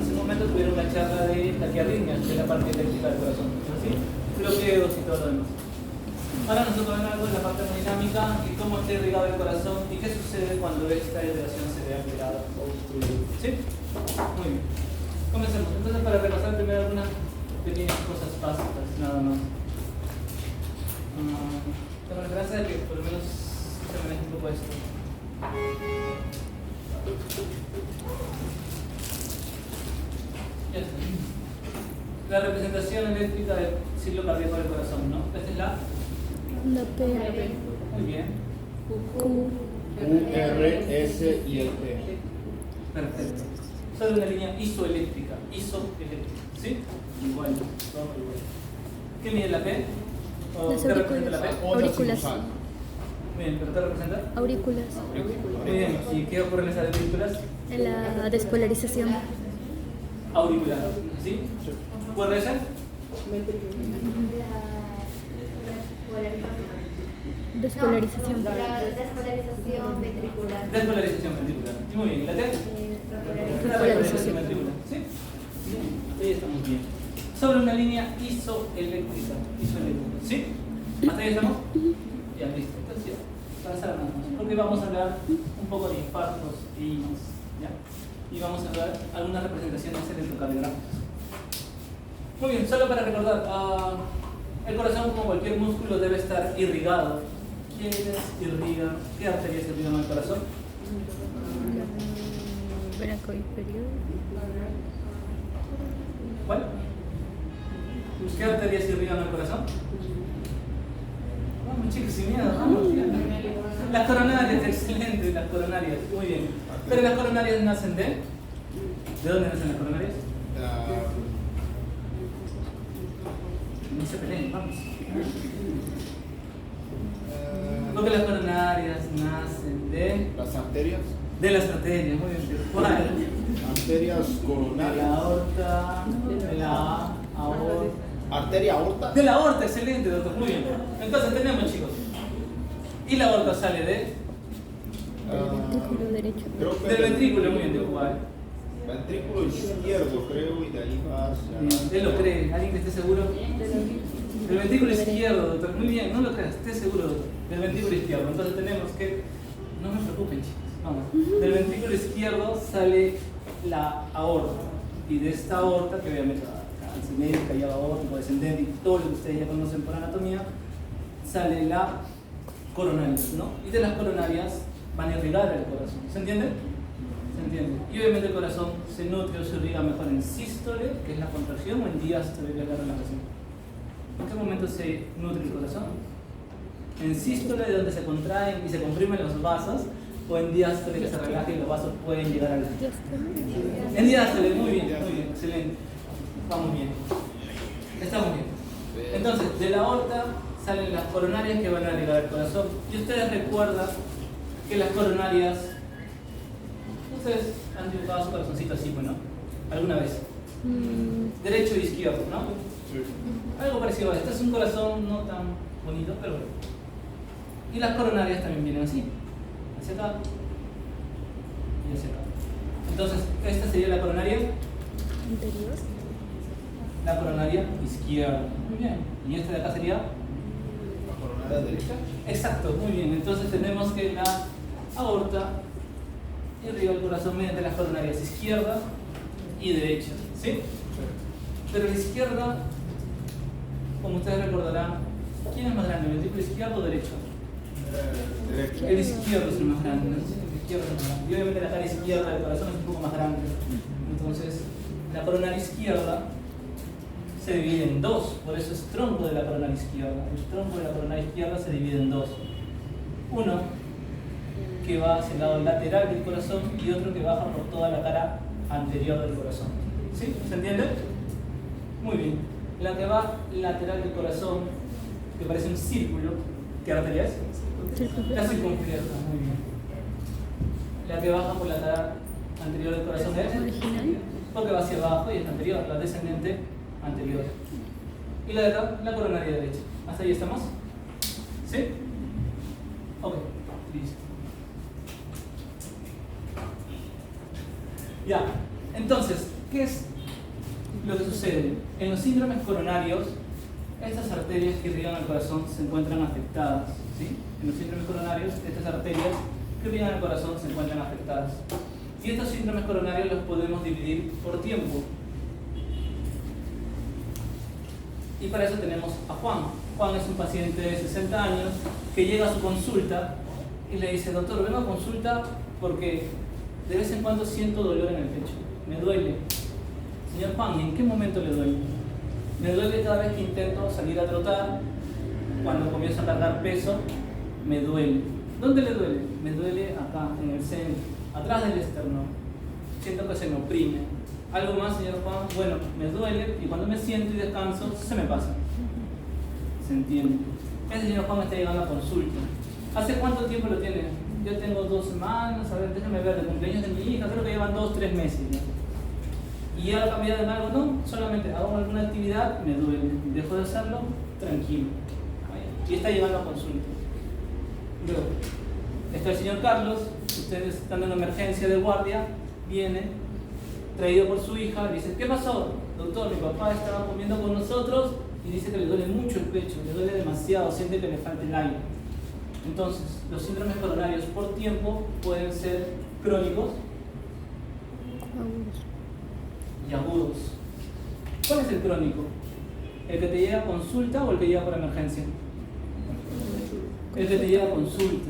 hace un momento tuvieron una charla de taquiarritmia, de la parte eléctrica del corazón, ¿sí? Bloqueos y todo lo demás. Ahora nosotros vamos a ver la parte hemodinámica y cómo está irrigado el corazón y qué sucede cuando esta irrigación se ve alterada o obstruida. ¿Sí? Muy bien. Comencemos. Entonces, para repasar primero algunas pequeñas cosas básicas, nada más. Tengo la esperanza de que por lo menos se maneje un poco esto. Ya está. La representación eléctrica del ciclo cardíaco del corazón, ¿no? Esta es la P. muy bien. Q. R, S y el P. Perfecto. Solo una línea isoeléctrica. Isoeléctrica. ¿Sí? Igual. Todo igual. ¿Qué mide la P? ¿O Las qué representa la P? aurículas. Muy bien, ¿pero qué representa? Aurículas. Muy bien. ¿Y qué ocurre en esas aurículas? En la despolarización. Auricular. ¿Sí? ¿Puede ser? Despolarización. Despolarización ventricular. Despolarización ventricular. Muy bien. ¿La T? Repolarización. ventricular. ¿Sí? Ahí estamos bien. Sobre una línea isoeléctrica. ¿Sí? ¿Hasta ahí estamos? Ya, listo. Entonces ya, para hacer nada más. Porque vamos a hablar un poco de infartos y más. ¿Ya? Y vamos a ver algunas representaciones electrocardiográficas. Muy bien, solo para recordar, el corazón, como cualquier músculo, debe estar irrigado. ¿Quiénes irrigan? ¿Qué arterias irrigan al corazón? Braco inferior. ¿Cuál? ¿Qué arterias irrigan al corazón? Vamos, chicos, sin miedo, vamos. Las coronarias, excelente, las coronarias, muy bien. Pero las coronarias nacen ¿de dónde nacen las coronarias? No se peleen, vamos. Porque las coronarias nacen Las arterias. de las arterias, muy bien. ¿Cuál? Arterias De coronarias. la aorta, de la aorta. Arteria aorta. De la aorta, excelente, doctor, muy bien. Entonces tenemos, chicos. Y la aorta sale de Ventrículo derecho. Creo que del ventrículo, muy bien, de cuál. Ventrículo izquierdo, creo, y de ahí va hacia. Él lo cree, ¿alguien que esté seguro? Del ventrículo izquierdo, doctor. Muy bien, no lo creas, esté seguro, doctor. Del ventrículo izquierdo. Entonces tenemos que. No me preocupen, chicos. Vamos. Del ventrículo izquierdo sale la aorta. Y de esta aorta, que obviamente simétrica y aorta, descendente y todo lo que ustedes ya conocen por anatomía, sale la coronaria, ¿no? Y de las coronarias van a irrigar el corazón. ¿Se entiende? ¿Se entiende? Y obviamente el corazón se nutre o se irriga mejor en sístole, que es la contracción, o en diástole, que es la relajación. ¿En qué momento se nutre el corazón? En sístole, de donde se contraen y se comprimen los vasos, o en diástole, que se relaja y los vasos pueden llegar al. En diástole, muy bien, excelente. Vamos bien. Estamos bien. Entonces, de la aorta salen las coronarias que van a irrigar el corazón. Y ustedes recuerdan que las coronarias. Ustedes han dibujado su corazoncito así, bueno, alguna vez. Derecho e izquierdo, ¿no? Sí. Algo parecido a esto. Este es un corazón no tan bonito, pero bueno. Y las coronarias también vienen así. Hacia acá y hacia acá. Entonces, esta sería la coronaria. Anterior. La coronaria izquierda. Muy bien. Y esta de acá sería. La coronaria derecha. Exacto, muy bien. Entonces tenemos que la aorta irriga el corazón mediante las coronarias izquierda y derecha. ¿Sí? Pero la izquierda, como ustedes recordarán, ¿quién es más grande? ¿El ventrículo izquierdo o derecho? Derecha. El izquierdo es el más grande. El izquierdo es el más grande. Y obviamente la cara izquierda del corazón es un poco más grande. Entonces, la coronaria izquierda se divide en dos, por eso es tronco de la coronaria izquierda. El tronco de la coronaria izquierda se divide en dos. Uno que va hacia el lado lateral del corazón y otro que baja por toda la cara anterior del corazón. ¿Sí? ¿Se entiende? Muy bien. La que va lateral del corazón, que parece un círculo, ¿qué arteria es? La circunfleja, muy bien. La que baja por la cara anterior del corazón es Original. porque va hacia abajo y es anterior, la descendente anterior. Y la de acá, la coronaria derecha. ¿Hasta ahí estamos? ¿Sí? Ok, listo. Ya, entonces, ¿Qué es lo que sucede? En los síndromes coronarios, estas arterias que irrigan al corazón se encuentran afectadas, ¿sí? En los síndromes coronarios, estas arterias que irrigan al corazón se encuentran afectadas. Y estos síndromes coronarios los podemos dividir por tiempo. Y para eso tenemos a Juan. Juan es un paciente de 60 años que llega a su consulta y le dice: doctor, vengo a consulta porque de vez en cuando siento dolor en el pecho, me duele. Señor Juan, ¿y en qué momento le duele? Me duele cada vez que intento salir a trotar, cuando comienzo a cargar peso, me duele. ¿Dónde le duele? Me duele acá, en el centro, atrás del esternón. Siento que se me oprime. ¿Algo más, señor Juan? Bueno, me duele y cuando me siento y descanso, se me pasa. ¿Se entiende? Ese señor Juan está llegando a consulta. ¿Hace cuánto tiempo lo tiene? Yo tengo 2 semanas, a ver, déjame ver, de cumpleaños de mi hija, creo que llevan 2 o 3 meses ya. ¿Y ha cambiado en algo? No, solamente hago alguna actividad, me duele. Dejo de hacerlo, tranquilo. Y está llegando a consulta. Luego, está el señor Carlos, ustedes están en una emergencia de guardia, viene, traído por su hija, le dice: ¿qué pasó? Doctor, mi papá estaba comiendo con nosotros y dice que le duele mucho el pecho, le duele demasiado, siente que le falta el aire. Entonces, los síndromes coronarios por tiempo pueden ser crónicos y agudos. ¿Cuál es el crónico? ¿El que te llega a consulta o el que llega por emergencia? El que te llega a consulta.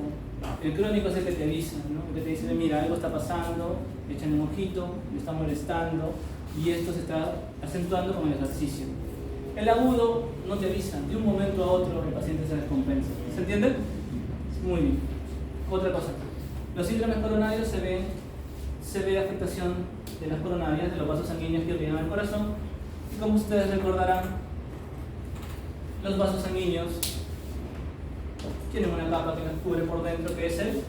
El crónico es el que te avisa, ¿no? El que te dice: mira, algo está pasando, echan un ojito, me está molestando y esto se está acentuando con el ejercicio. El agudo no te avisa, de un momento a otro el paciente se descompensa. ¿Se entiende? Muy bien. Otra cosa, los síndromes coronarios se ve afectación de las coronarias, de los vasos sanguíneos que irrigan el corazón, y como ustedes recordarán, los vasos sanguíneos tienen una capa que los cubre por dentro, que es el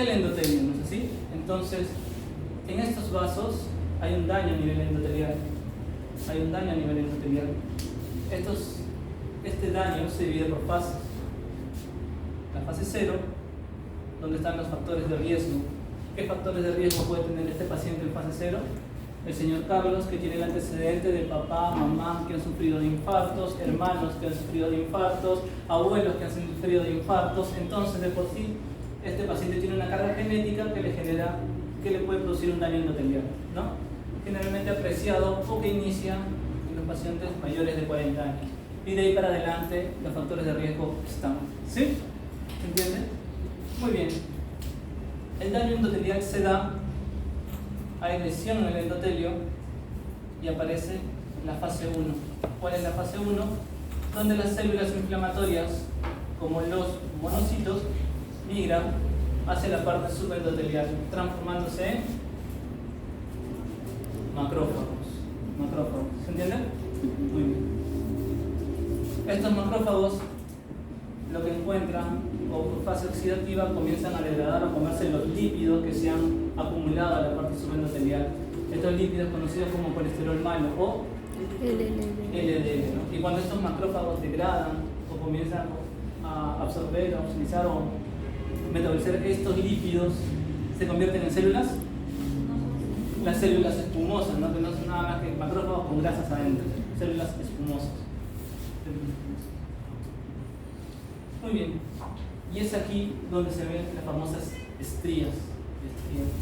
endotelio, ¿no es así? Entonces, en estos vasos hay un daño a nivel endotelial. Este daño se divide por fases. La fase 0, donde están los factores de riesgo. ¿Qué factores de riesgo puede tener este paciente en fase 0? El señor Carlos, que tiene el antecedente de papá, mamá que han sufrido de infartos, hermanos que han sufrido de infartos, abuelos que han sufrido de infartos. Entonces, de por sí, este paciente tiene una carga genética que le puede producir un daño endotelial, ¿no? Generalmente apreciado o que inicia en los pacientes mayores de 40 años. Y de ahí para adelante los factores de riesgo están. ¿Sí? ¿Se entiende? Muy bien. El daño endotelial se da, hay lesión en el endotelio y aparece la fase 1. ¿Cuál es la fase 1? Donde las células inflamatorias, como los monocitos, migran hacia la parte subendotelial, transformándose en macrófagos. ¿Se entiende? Muy bien. Estos macrófagos lo que encuentran, o por fase oxidativa, comienzan a degradar o comerse los lípidos que se han acumulado a la parte subendotelial. Estos lípidos conocidos como colesterol malo o LDL, ¿no? Y cuando estos macrófagos degradan o comienzan a absorber, a utilizar o metabolizar estos lípidos, se convierten en células, las células espumosas, ¿no? Que no son nada más que macrófagos con grasas adentro, células espumosas. Muy bien, y es aquí donde se ven las famosas estrías,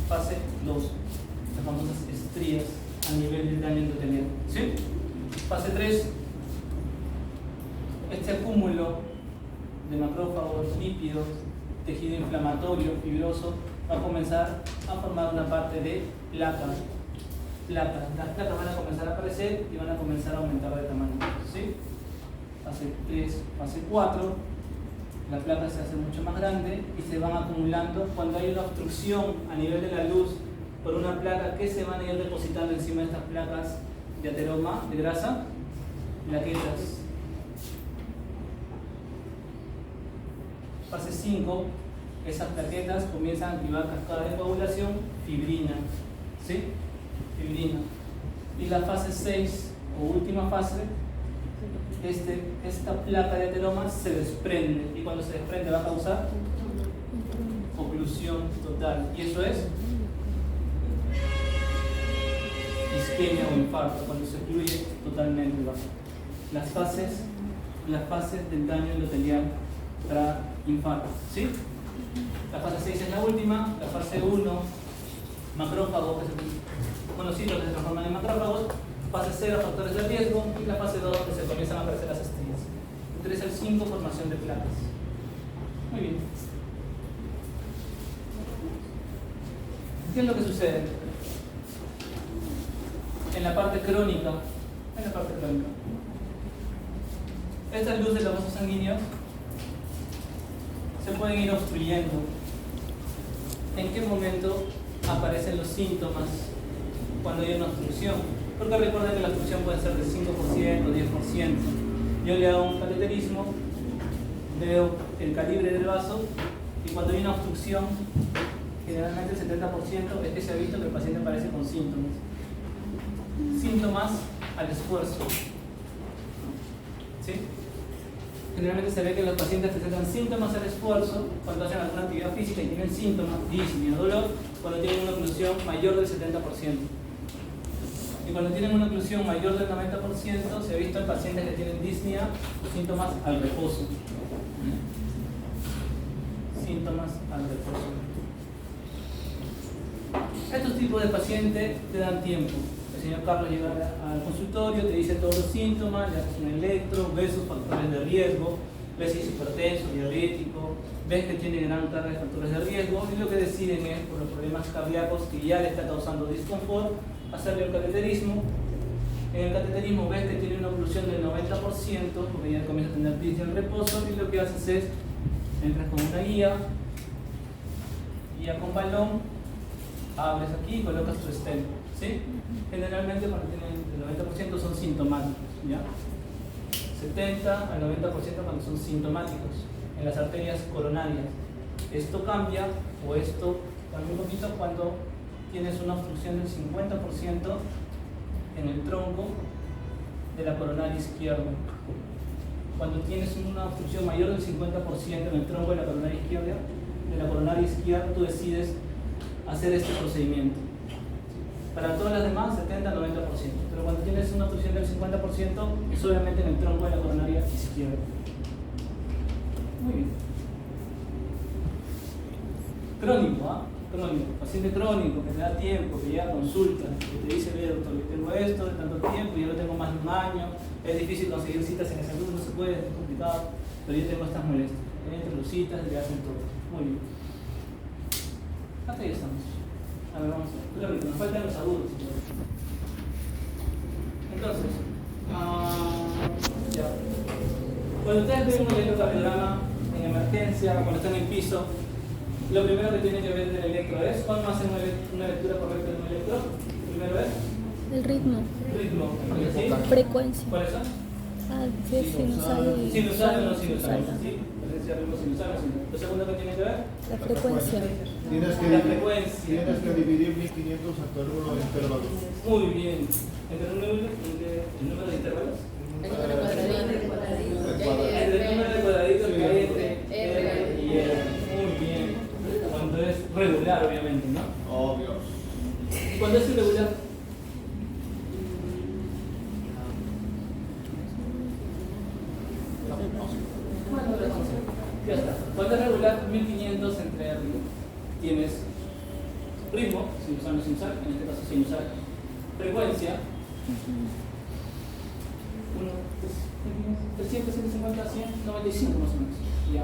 fase 2, las famosas estrías a nivel del daño endotelial. ¿Sí? Fase 3, este acúmulo de macrófagos, lípidos, tejido inflamatorio, fibroso, va a comenzar a formar una parte de placas. Las placas van a comenzar a aparecer y van a comenzar a aumentar de tamaño. ¿Sí? Fase 3, fase 4, la placa se hace mucho más grande y se van acumulando. Cuando hay una obstrucción a nivel de la luz por una placa, ¿qué se van a ir depositando encima de estas placas de ateroma, de grasa? Plaquetas. Fase 5, esas plaquetas comienzan a activar cascada de coagulación, fibrina. ¿Sí? Fibrina. Y la fase 6, o última fase, esta placa de ateroma se desprende, y cuando se desprende va a causar oclusión total, y eso es isquemia o infarto, cuando se ocluye totalmente el vaso. Las fases del daño endotelial para infarto, ¿sí? La fase 6 es la última, la fase 1, macrófagos, monocitos que se transforman en macrófagos, fase 0, factores de riesgo, y la fase 2, donde se comienzan a aparecer las estrellas. 3 al 5, formación de placas. Muy bien. ¿Qué es lo que sucede? En la parte crónica, estas luces de los vasos sanguíneos se pueden ir obstruyendo. ¿En qué momento aparecen los síntomas cuando hay una obstrucción? Porque recuerden que la obstrucción puede ser del 5% o 10%. Yo le hago un cateterismo, veo el calibre del vaso, y cuando hay una obstrucción, generalmente el 70% es que se ha visto que el paciente aparece con síntomas. Síntomas al esfuerzo. ¿Sí? Generalmente se ve que los pacientes presentan síntomas al esfuerzo cuando hacen alguna actividad física y tienen síntomas, disnea, dolor, cuando tienen una oclusión mayor del 70%. Y cuando tienen una oclusión mayor del 90%, se ha visto en pacientes que tienen disnea o síntomas al reposo. Síntomas al reposo. Estos tipos de pacientes te dan tiempo. El señor Carlos llega al consultorio, te dice todos los síntomas, le haces un electro, ves sus factores de riesgo, ves si es hipertenso, diabético, ves que tiene gran carga de factores de riesgo, y lo que deciden es, por los problemas cardíacos que ya le está causando disconfort, hacerle un cateterismo. En el cateterismo ves que tiene una oclusión del 90%, porque ya comienza a tener disnea en reposo, y lo que haces es, entras con una guía con balón, abres aquí y colocas tu stent, ¿sí? Generalmente cuando tienen el 90% son sintomáticos, ¿ya? 70 al 90% cuando son sintomáticos en las arterias coronarias. Esto cambia, o esto cambia un poquito cuando tienes una obstrucción del 50% en el tronco de la coronaria izquierda. Cuando tienes una obstrucción mayor del 50% en el tronco de la coronaria izquierda, tú decides hacer este procedimiento. Para todas las demás, 70 al 90%. Pero cuando tienes una obstrucción del 50%, es obviamente en el tronco de la coronaria izquierda. Muy bien. Crónico, ¿ah? Crónico. Paciente crónico, que te da tiempo, que llega a consulta, que te dice, ve doctor, yo tengo esto de tanto tiempo, yo lo tengo más de un año, es difícil conseguir citas en el salud, no se puede, es complicado, pero yo tengo estas molestias. Entran los citas, le hacen todo. Muy bien. Hasta ahí estamos. A ver, vamos a ver. Nos faltan los agudos. Entonces, ya. Cuando ustedes ven un electrocardiograma en emergencia, cuando están en el piso, lo primero que tienen que ver del electro es cuando hacen una lectura correcta de un electro. Primero es El ritmo. ritmo. ¿Sí? Frecuencia. ¿Cuáles son? Si es sinusal y Sinusal o no sinusal. ¿Sí? Presencia de ritmo sinusal o sinusal. Lo segundo que tiene que ver. La frecuencia. Tienes que dividir 1500 entre el número de intervalos. Muy bien. ¿Entre el número de intervalos? Entre el número de cuadraditos que hay entre R y R. Muy bien. Cuando es regular, obviamente, ¿no? Obvio. ¿Y cuando es irregular? Bueno, ya está. Cuando es regular, 1500 entre R. Tienes ritmo, sinusal o sinusal, en este caso sinusal. Frecuencia. 300, 150, 100, 95 más o menos. Ya.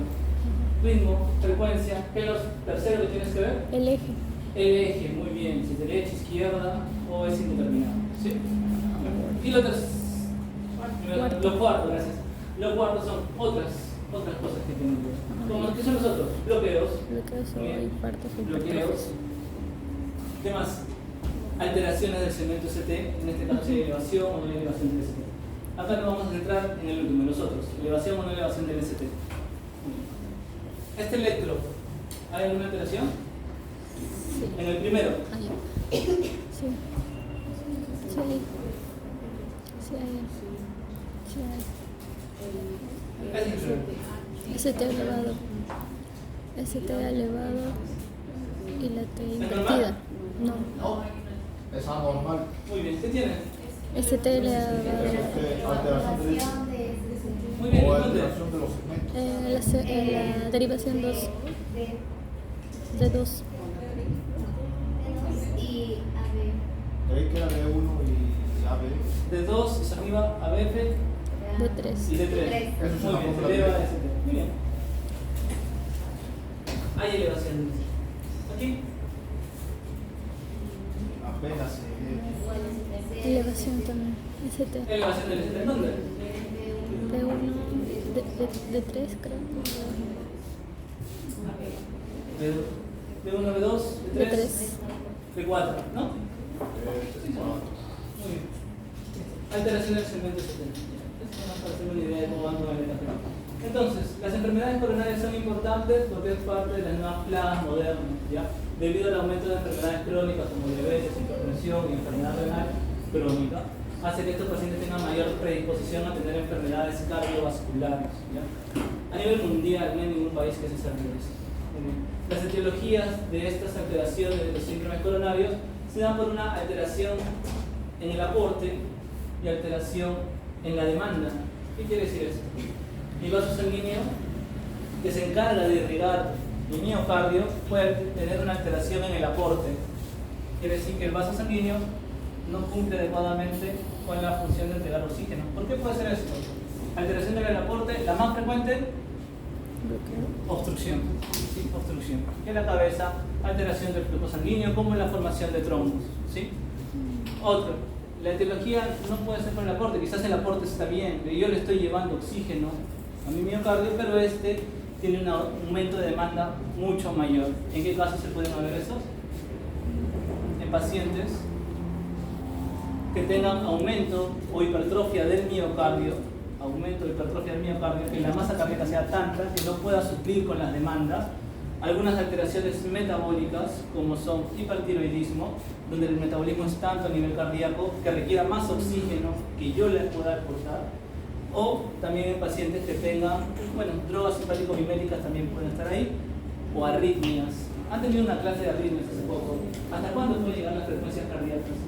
Ritmo, frecuencia. ¿Qué es lo tercero que tienes que ver? El eje. El eje, muy bien. Si es derecha, izquierda o es indeterminado. ¿Sí? Y lo tercero. Los cuartos, gracias. Los cuartos son otras cosas que tienen que ver. Como que son los otros. Bloqueos. Bloqueos o infartos o Bloqueos. hipertrofia. ¿Qué más? Alteraciones del segmento ST, en este caso hay elevación o no hay elevación del ST. Acá nos vamos a centrar en el último, en los otros. Elevación o no elevación del ST. Este electro, ¿hay alguna alteración? Sí. En el primero. Ahí. Sí. Sí. Sí. Sí. Es diferente. ST elevado. ST elevado y la T ¿Es invertida. No. No, es anormal. Muy bien, ¿qué tiene? ST elevado. Alteración de Muy bien, o ¿dónde? alteración de los segmentos. La derivación 2 de 2. Y AB. Creí que era de 1 y AB. De 2 es arriba a BF De 3. y de 3. Eso es Muy una bien, fórmula eleva directa. ST. Muy bien. Hay elevaciones. Aquí. Apenas se Elevación también. ST. Elevación del ST. ¿Dónde? De 1. De 3, creo. De 1 a B2, de De 3, 3. de 4, ¿no? Muy bien. Alteración del segmento 70. Esto nos para hacer una idea de cómo van con el metafísico. Entonces, las enfermedades coronarias son importantes porque es parte de las nuevas plagas modernas, ¿ya? Debido al aumento de enfermedades crónicas como diabetes, hipertensión y enfermedad renal crónica, hace que estos pacientes tengan mayor predisposición a tener enfermedades cardiovasculares, ¿ya? A nivel mundial, no hay ningún país que se salve de esto. Las etiologías de estas alteraciones de los síndromes coronarios se dan por una alteración en el aporte y alteración en la demanda. ¿Qué quiere decir esto? Mi vaso sanguíneo, que se encarga de irrigar mi miocardio, puede tener una alteración en el aporte. Quiere decir que el vaso sanguíneo no cumple adecuadamente con la función de entregar oxígeno. ¿Por qué puede ser esto? Alteración del aporte, la más frecuente, obstrucción. ¿Sí? Obstrucción. En la cabeza, alteración del flujo sanguíneo, como en la formación de trombos. ¿Sí? Otro, la etiología no puede ser por el aporte, quizás el aporte está bien, yo le estoy llevando oxígeno a mi miocardio, pero este tiene un aumento de demanda mucho mayor. ¿En qué casos se pueden ver esos? En pacientes que tengan aumento o hipertrofia del miocardio, que la masa cardíaca sea tanta que no pueda suplir con las demandas. Algunas alteraciones metabólicas, como son hipertiroidismo, donde el metabolismo es tanto a nivel cardíaco que requiera más oxígeno que yo le pueda aportar. O también en pacientes que tengan, drogas simpático-miméticas también pueden estar ahí, o arritmias. Han tenido una clase de arritmias hace poco. ¿Hasta cuándo pueden llegar las frecuencias cardíacas?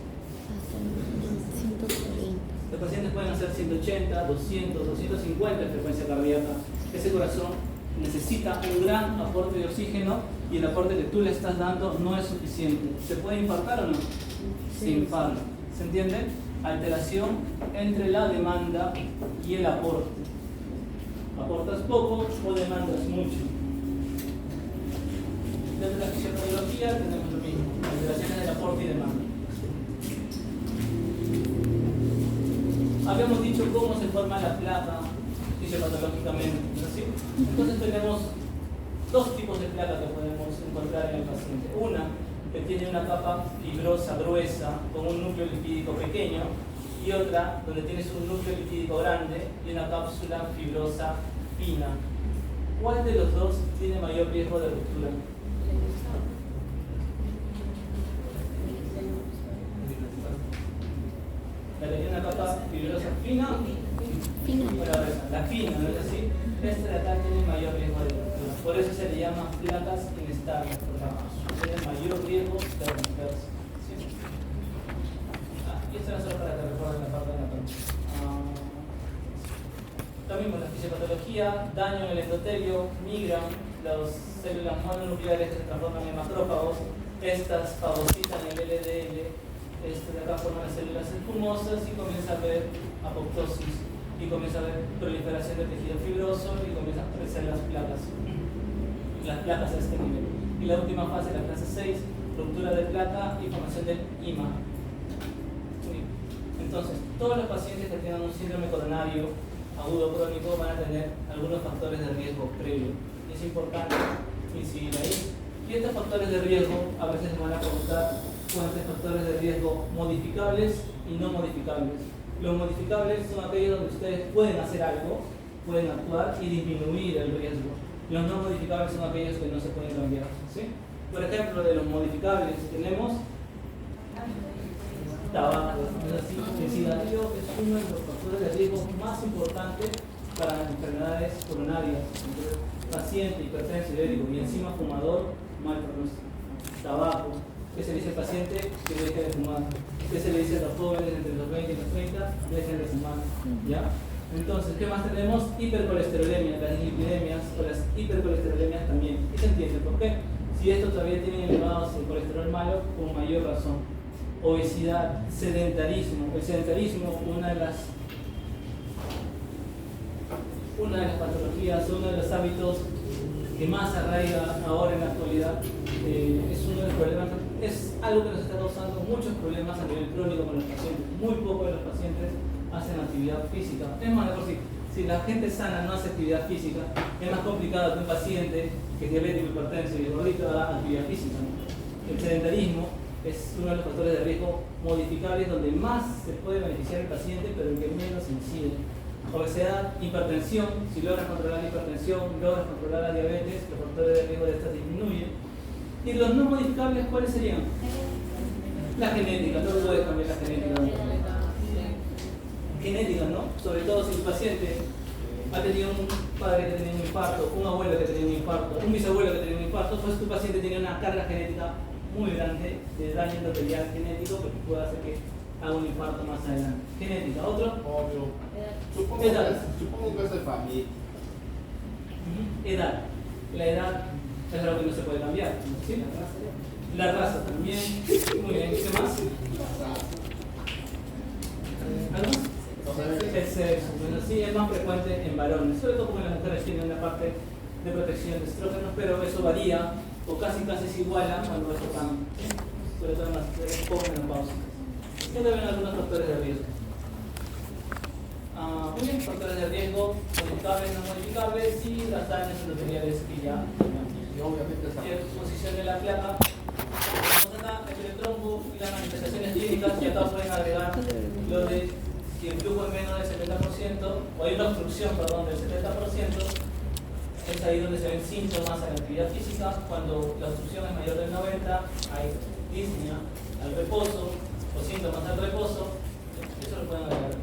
Hasta 140. Los pacientes pueden hacer 180, 200, 250 de frecuencia cardíaca. Ese corazón necesita un gran aporte de oxígeno y el aporte que tú le estás dando no es suficiente. ¿Se puede infartar o no? Se infarta. ¿Se entiende? Alteración entre la demanda y el aporte. Aportas poco o demandas mucho. Dentro de la fisiopatología tenemos lo mismo, alteraciones del aporte y demanda. Habíamos dicho cómo se forma la placa fisiopatológicamente, ¿no es así? Entonces tenemos dos tipos de placa que podemos encontrar en el paciente. Una que tiene una capa fibrosa gruesa con un núcleo lipídico pequeño, y otra donde tienes un núcleo lipídico grande y una cápsula fibrosa fina. ¿Cuál de los dos tiene mayor riesgo de ruptura? La que tiene una capa fibrosa fina. La fina, ¿no es así? Esta de acá tiene mayor riesgo de ruptura. Por eso se le llama placas inestables, tiene mayor riesgo de romperse. ¿Sí? Y esto es solo para que recuerden la parte de la pantalla. Lo mismo, la fisiopatología, daño en el endotelio, migran las células mononucleares que se transforman en macrófagos. Estas fagocitan el LDL. De acá forman las células espumosas y comienza a haber apoptosis y comienza a haber proliferación de tejido fibroso y comienzan a crecer las placas a este nivel. Y la última fase, la fase 6, ruptura de placa y formación del IMA. Entonces, todos los pacientes que tengan un síndrome coronario agudo crónico van a tener algunos factores de riesgo previo. Y es importante incidir ahí. Y estos factores de riesgo a veces van a preguntar cuántos factores de riesgo modificables y no modificables. Los modificables son aquellos donde ustedes pueden hacer algo, pueden actuar y disminuir el riesgo. Los no modificables son aquellos que no se pueden cambiar. ¿Sí? Por ejemplo, de los modificables tenemos tabaco, ¿no es así? El cigarrillo es uno de los factores de riesgo más importantes para enfermedades coronarias. Entonces, paciente hipertenso, diabético y encima fumador, mal pronóstico. Tabaco, ¿qué se le dice al paciente? Que deje de fumar. ¿Qué se le dice a los jóvenes entre los 20 y los 30? Dejen de fumar. ¿Ya? Entonces, ¿qué más tenemos? Hipercolesterolemia, las dislipidemias o las hipercolesterolemias también. ¿Y se entiende por qué? Si estos todavía tienen elevados el colesterol malo, con mayor razón. Obesidad, sedentarismo. El sedentarismo, una de las patologías, uno de los hábitos que más arraiga ahora en la actualidad, es uno de los problemas, es algo que nos está causando muchos problemas a nivel crónico con los pacientes. Muy pocos de los pacientes hacen actividad física. Es más, de por sí, si la gente sana no hace actividad física, es más complicado que un paciente que es diabético, hipertenso y gordito haga actividad física, ¿no? El sedentarismo es uno de los factores de riesgo modificables donde más se puede beneficiar el paciente, pero el que menos incide. Obesidad, hipertensión, si logras controlar la hipertensión, logras controlar la diabetes, los factores de riesgo de estas disminuyen. ¿Y los no modificables cuáles serían? La genética, no puedes cambiar la genética. Genética, ¿no? Sobre todo si el paciente ha tenido un padre que tenía un infarto, un abuelo que tenía un infarto, un bisabuelo que tenía un infarto, pues tu paciente tiene una carga genética muy grande de daño endotelial genético que puede hacer que haga un infarto más adelante. Genética, ¿otro? Obvio. Supongo que es de familia. Edad. La edad es algo que no se puede cambiar, ¿sí? La raza también. Muy bien, ¿qué más? ¿Algo más? El sexo, bueno, sí, es más frecuente en varones, sobre todo porque las mujeres tienen una parte de protección de estrógenos, pero eso varía o casi se iguala cuando eso cambia, sobre todo en las mujeres posmenopáusicas. ¿Qué deben algunos factores de riesgo? Muy bien, factores de riesgo modificables, no modificables y las daños endoteliales que ya Obviamente está. exposición de la placa. Tenemos acá el trombo y las manifestaciones clínicas y acá pueden agregar lo de si el flujo es menos del 70% o hay una obstrucción, perdón, del 70%, es ahí donde se ven síntomas en la actividad física. Cuando la obstrucción es mayor del 90%, hay disnea al reposo o síntomas al reposo, eso lo pueden agregar.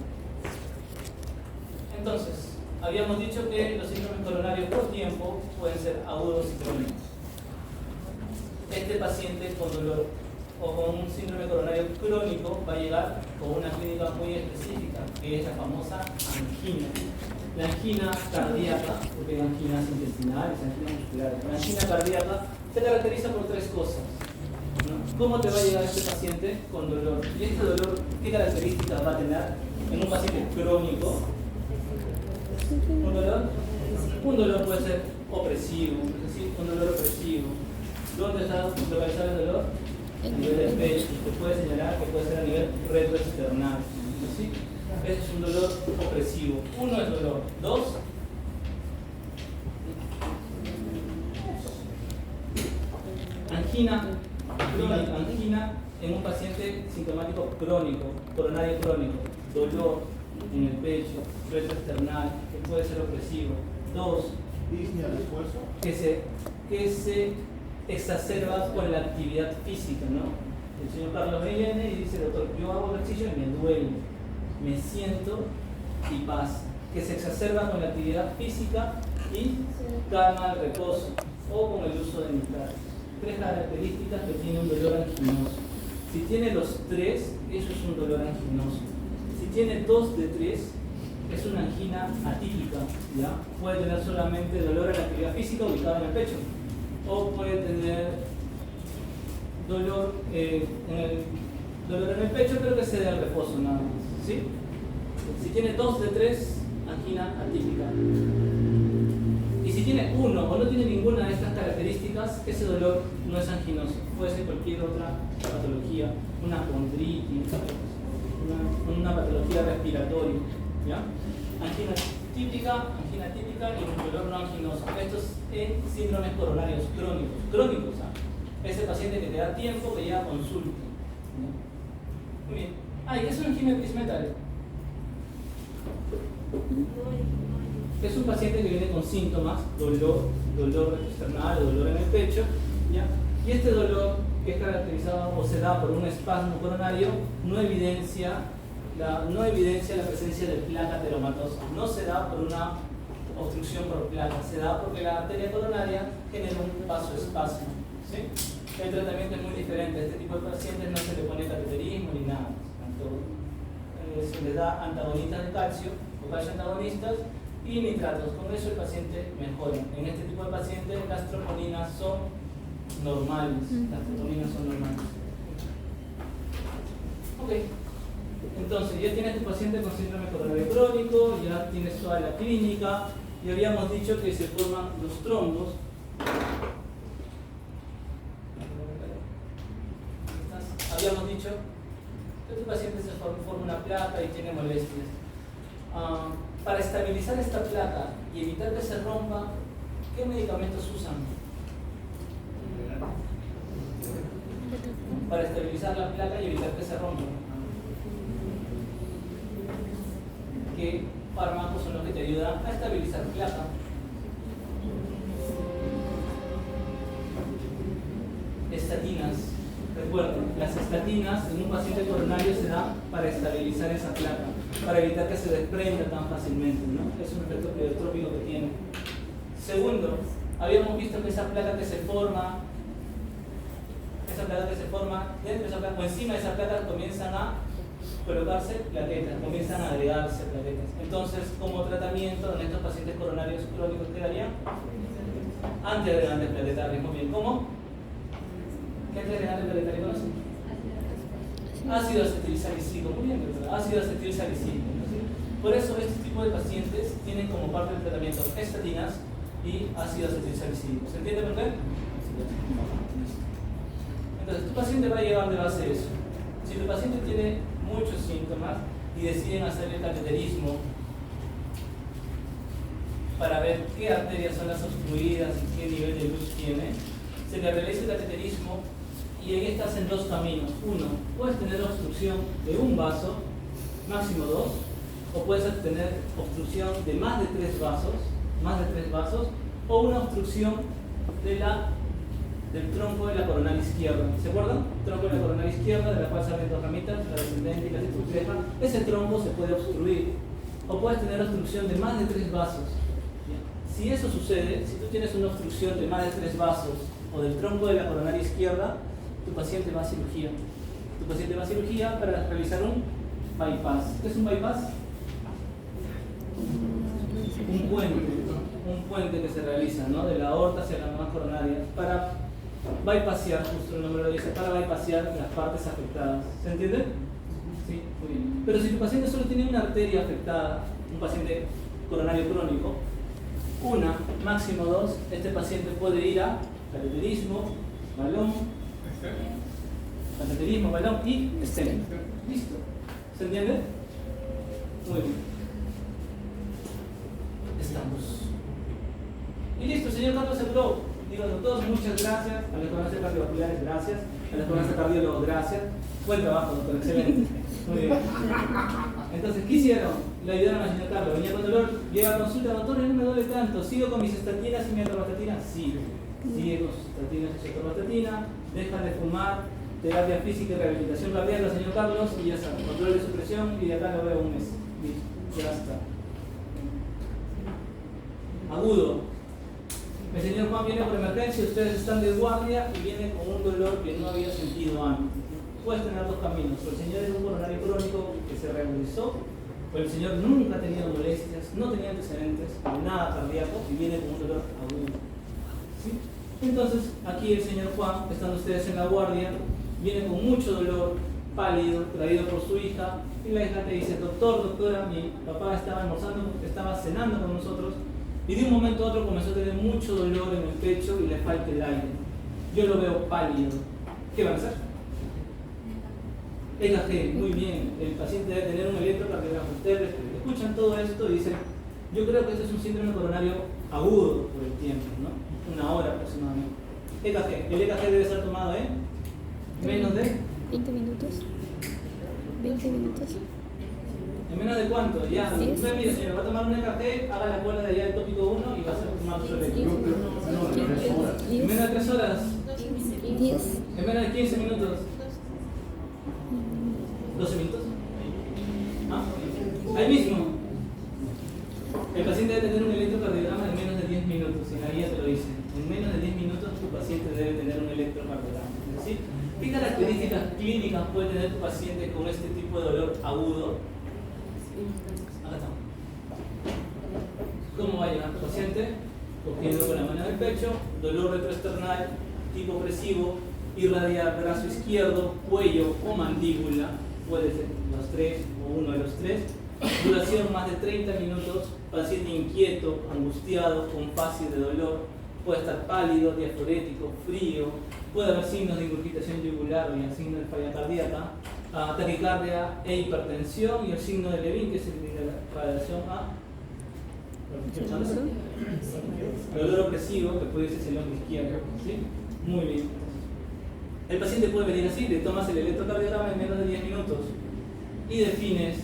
Entonces, habíamos dicho que los síndromes coronarios por tiempo pueden ser agudos y crónicos. Este paciente con dolor o con un síndrome coronario crónico va a llegar con una clínica muy específica, que es la famosa angina. La angina cardíaca, porque hay anginas intestinales, anginas musculares. La angina cardíaca se caracteriza por tres cosas, ¿no? ¿Cómo te va a llegar este paciente con dolor? Y este dolor, ¿qué características va a tener en un paciente crónico? Un dolor puede ser opresivo, es decir, un dolor opresivo. ¿Dónde está localizado el dolor? A nivel del pecho. Se puede señalar que puede ser a nivel retroesternal. ¿Sí? Ese es un dolor opresivo. Uno es dolor. Dos, angina crónica. Angina en un paciente sintomático crónico, coronario crónico. Dolor en el pecho, retroesternal, que puede ser opresivo. Dos, Disney al esfuerzo. que se exacerba con la actividad física, ¿no? El señor Carlos viene y dice, doctor, yo hago ejercicio y me duele, me siento y pasa. Que se exacerba con la actividad física y calma al reposo o con el uso de nitratos. Tres características que tiene un dolor anginoso. Si tiene los tres, eso es un dolor anginoso. Si tiene dos de tres, es una angina atípica, ¿ya? Puede tener solamente dolor en la actividad física ubicada en el pecho, o puede tener dolor en el pecho, pero que se dé al reposo nada más, ¿sí? Si tiene dos de tres, angina atípica. Y si tiene uno o no tiene ninguna de estas características, ese dolor no es anginoso. Puede ser cualquier otra patología, una condritis, una patología respiratoria, ¿ya? Angina típica y un dolor no anginoso. Estos síndromes coronarios crónicos, ¿ah? Ese paciente que te da tiempo, que llega a consulta, ¿no? Muy bien. ¿Qué es una angina epismetal? Es un paciente que viene con síntomas, dolor retroesternal o dolor en el pecho, ¿ya? Y este dolor, que es caracterizado o se da por un espasmo coronario, no evidencia la presencia de placa teromatosa. No se da por una obstrucción por placa, se da porque la arteria coronaria genera un vasoespasmo. ¿Sí? El tratamiento es muy diferente. A este tipo de pacientes no se le pone cateterismo ni nada. Se les da antagonistas de calcio o calcio antagonistas y nitratos. Con eso el paciente mejora. En este tipo de pacientes las troponinas son normales. Las troponinas son normales. Ok. Entonces, ya tienes tu paciente con síndrome coronario crónico, ya tienes toda la clínica, y habíamos dicho que se forman los trombos. Habíamos dicho que tu paciente se forma una placa y tiene molestias. Para estabilizar esta placa y evitar que se rompa, ¿qué medicamentos usan? Para estabilizar la placa y evitar que se rompa. ¿Qué fármacos son los que te ayudan a estabilizar placa? Estatinas. Recuerden, las estatinas en un paciente coronario se dan para estabilizar esa placa, para evitar que se desprenda tan fácilmente, ¿no? Es un efecto plebiotrópico que tiene. Segundo, habíamos visto que esa placa que se forma, dentro de esa placa o encima de esa placa comienzan a colocarse plaquetas, comienzan a agregarse plaquetas. Entonces, como tratamiento en estos pacientes coronarios crónicos, ¿qué darían? Antiagregantes plaquetarios. Muy bien, ¿cómo? ¿Qué antiagregante planetario conocen? Ácido acetilsalicílico. Muy bien, doctora. Ácido acetilsalicílico. ¿Sí? Por eso este tipo de pacientes tienen como parte del tratamiento estatinas y ácido acetilsalicílico. ¿Se entiende por qué? Entonces, tu paciente va a llevar de base eso. Si tu paciente tiene muchos síntomas y deciden hacer el cateterismo para ver qué arterias son las obstruidas y qué nivel de luz tiene, se le realiza el cateterismo y en esta hacen dos caminos. Uno, puedes tener obstrucción de un vaso, máximo 2, o puedes tener obstrucción de más de 3 vasos, o una obstrucción del tronco de la coronaria izquierda. ¿Se acuerdan? Tronco de la coronaria izquierda, de la cual salen dos ramitas, la descendente y la circunfleja. Ese tronco se puede obstruir. O puedes tener obstrucción de más de 3 vasos. Si eso sucede, si tú tienes una obstrucción de más de 3 vasos o del tronco de la coronaria izquierda, tu paciente va a cirugía. Tu paciente va a cirugía para realizar un bypass. ¿Qué es un bypass? Un puente que se realiza, ¿no? De la aorta hacia las demás coronarias para bypassear, justo el nombre lo dice, para bypassear las partes afectadas. ¿Se entiende? Sí, muy bien. Pero si tu paciente solo tiene una arteria afectada, un paciente coronario crónico, una, máximo 2, este paciente puede ir a cateterismo, balón y stent. ¿Listo? ¿Se entiende? Muy bien. Estamos. Y listo, señor Carlos Seguro. Digo a todos, muchas gracias. A los que van a ser cardiovasculares, gracias. A los que van a ser cardiólogos, gracias. Buen trabajo, doctor, excelente. Muy bien. Entonces, ¿qué hicieron? Le ayudaron al señor Carlos. Venía con dolor, llega a consulta, doctor, no me duele tanto. ¿Sigo con mis estatinas y mi atorvastatina? Sigue con sus estatinas y su atorvastatina. Deja de fumar. Terapia física y rehabilitación cardíaca, señor Carlos. Y ya está. Control de su presión y de acá lo veo un mes. Listo, ya está. Agudo. El señor Juan viene por emergencia, ustedes están de guardia y viene con un dolor que no había sentido antes. Puedes tener dos caminos. O el señor es un coronario crónico que se rehabilitó, o el señor nunca ha tenido molestias, no tenía antecedentes, nada cardíaco y viene con un dolor agudo. ¿Sí? Entonces, aquí el señor Juan, estando ustedes en la guardia, viene con mucho dolor, pálido, traído por su hija, y la hija te dice: doctora, mi papá estaba almorzando, estaba cenando con nosotros, y de un momento a otro comenzó a tener mucho dolor en el pecho y le falta el aire. Yo lo veo pálido. ¿Qué van a hacer? EKG, muy bien. El paciente debe tener un electrocardiograma. Ustedes escuchan todo esto y dicen: yo creo que este es un síndrome coronario agudo por el tiempo, ¿no? 1 hora aproximadamente. EKG. El EKG debe ser tomado en menos de 20 minutos. 20 minutos. ¿En menos de cuánto? Ya, Sí. usted mire, señor, va a tomar un EKG, haga la cola de allá del tópico 1 y va a ser tomar su electro. En menos de 3 horas. 10 características clínicas puede tener tu paciente con este tipo de dolor agudo? Acá está. ¿Cómo va a llegar tu paciente? Cogiendo con la mano en el pecho, dolor retroesternal, tipo opresivo, irradiar brazo izquierdo, cuello o mandíbula, puede ser los tres o uno de los tres, duración más de 30 minutos, paciente inquieto, angustiado, con fase de dolor, puede estar pálido, diaforético, frío, puede haber signos de ingurgitación yugular y signos de falla cardíaca, taquicardia e hipertensión, y el signo de Levin, que es el de la radiación a dolor opresivo, que puede ser el hombro izquierdo. ¿Sí? Muy bien. El paciente puede venir así, le tomas el electrocardiograma en menos de 10 minutos y defines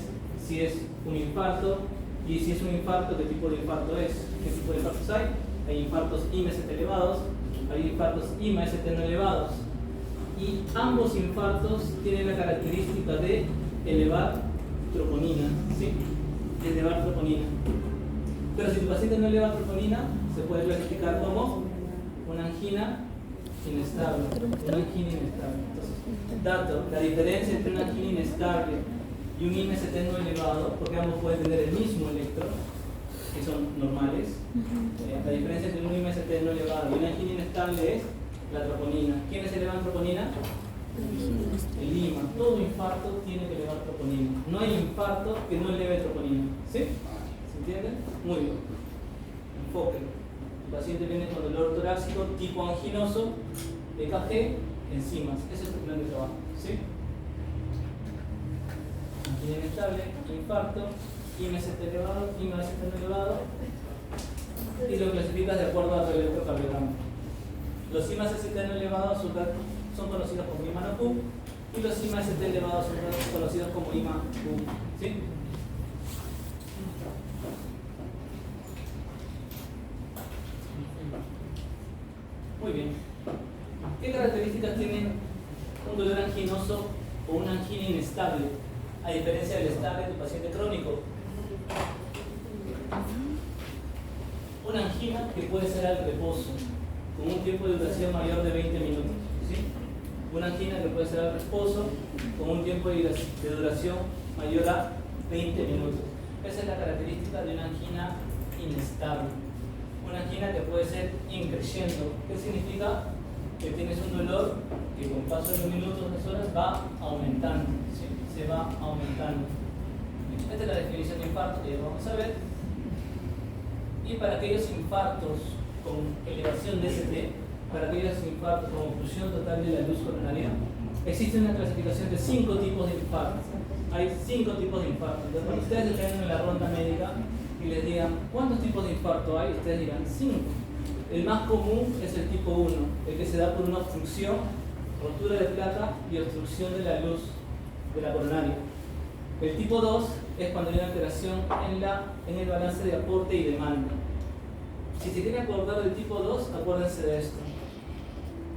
si es un infarto, y si es un infarto, qué tipo de infarto es. ¿Qué tipo de infartos hay? Hay infartos IMST elevados, hay infartos IMA-ST no elevados, y ambos infartos tienen la característica de elevar troponina, ¿sí? Elevar troponina. Pero si tu paciente no eleva troponina, se puede clasificar como una angina inestable. Una angina inestable. Entonces, dato, la diferencia entre una angina inestable y un IMST no elevado, porque ambos pueden tener el mismo electro, que son normales. La diferencia entre un IMST no elevado y una angina inestable es la troponina. ¿Quiénes elevan troponina? El IMA. Todo infarto tiene que elevar troponina. No hay infarto que no eleve troponina. ¿Sí? ¿Se entiende? Muy bien. Enfoque. El paciente viene con dolor torácico tipo anginoso, EKG, enzimas. Ese es el plan de trabajo. ¿Sí? Angina inestable, infarto, IMST elevado, IMA-ST no elevado, y lo clasificas de acuerdo a tu electrocardiograma. Los IMA-ST no elevados son conocidos como IMA no Q, y los IMA-ST elevados son conocidos como IMA Q. ¿Sí? Muy bien. ¿Qué características tiene un dolor anginoso o una angina inestable, a diferencia del estable de tu paciente crónico? Una angina que puede ser al reposo, con un tiempo de duración mayor de 20 minutos. ¿Sí? Una angina que puede ser al reposo, con un tiempo de duración mayor a 20 minutos. Esa es la característica de una angina inestable. Una angina que puede ser increciendo. ¿Qué significa? Que tienes un dolor que con el paso de los minutos, las horas, va aumentando. ¿Sí? Se va aumentando. Esta es la definición de infarto que ya vamos a ver. Y para aquellos infartos con elevación de ST, para aquellos infartos con oclusión total de la luz coronaria, existe una clasificación de 5 tipos de infartos. Hay 5 tipos de infartos. Entonces, cuando ustedes estén en la ronda médica y les digan ¿cuántos tipos de infarto hay? Ustedes dirán 5. El más común es el tipo 1, el que se da por una obstrucción, rotura de placa y obstrucción de la luz de la coronaria. El tipo 2 es cuando hay una alteración en el balance de aporte y demanda. Si se quieren acordar del tipo 2, acuérdense de esto.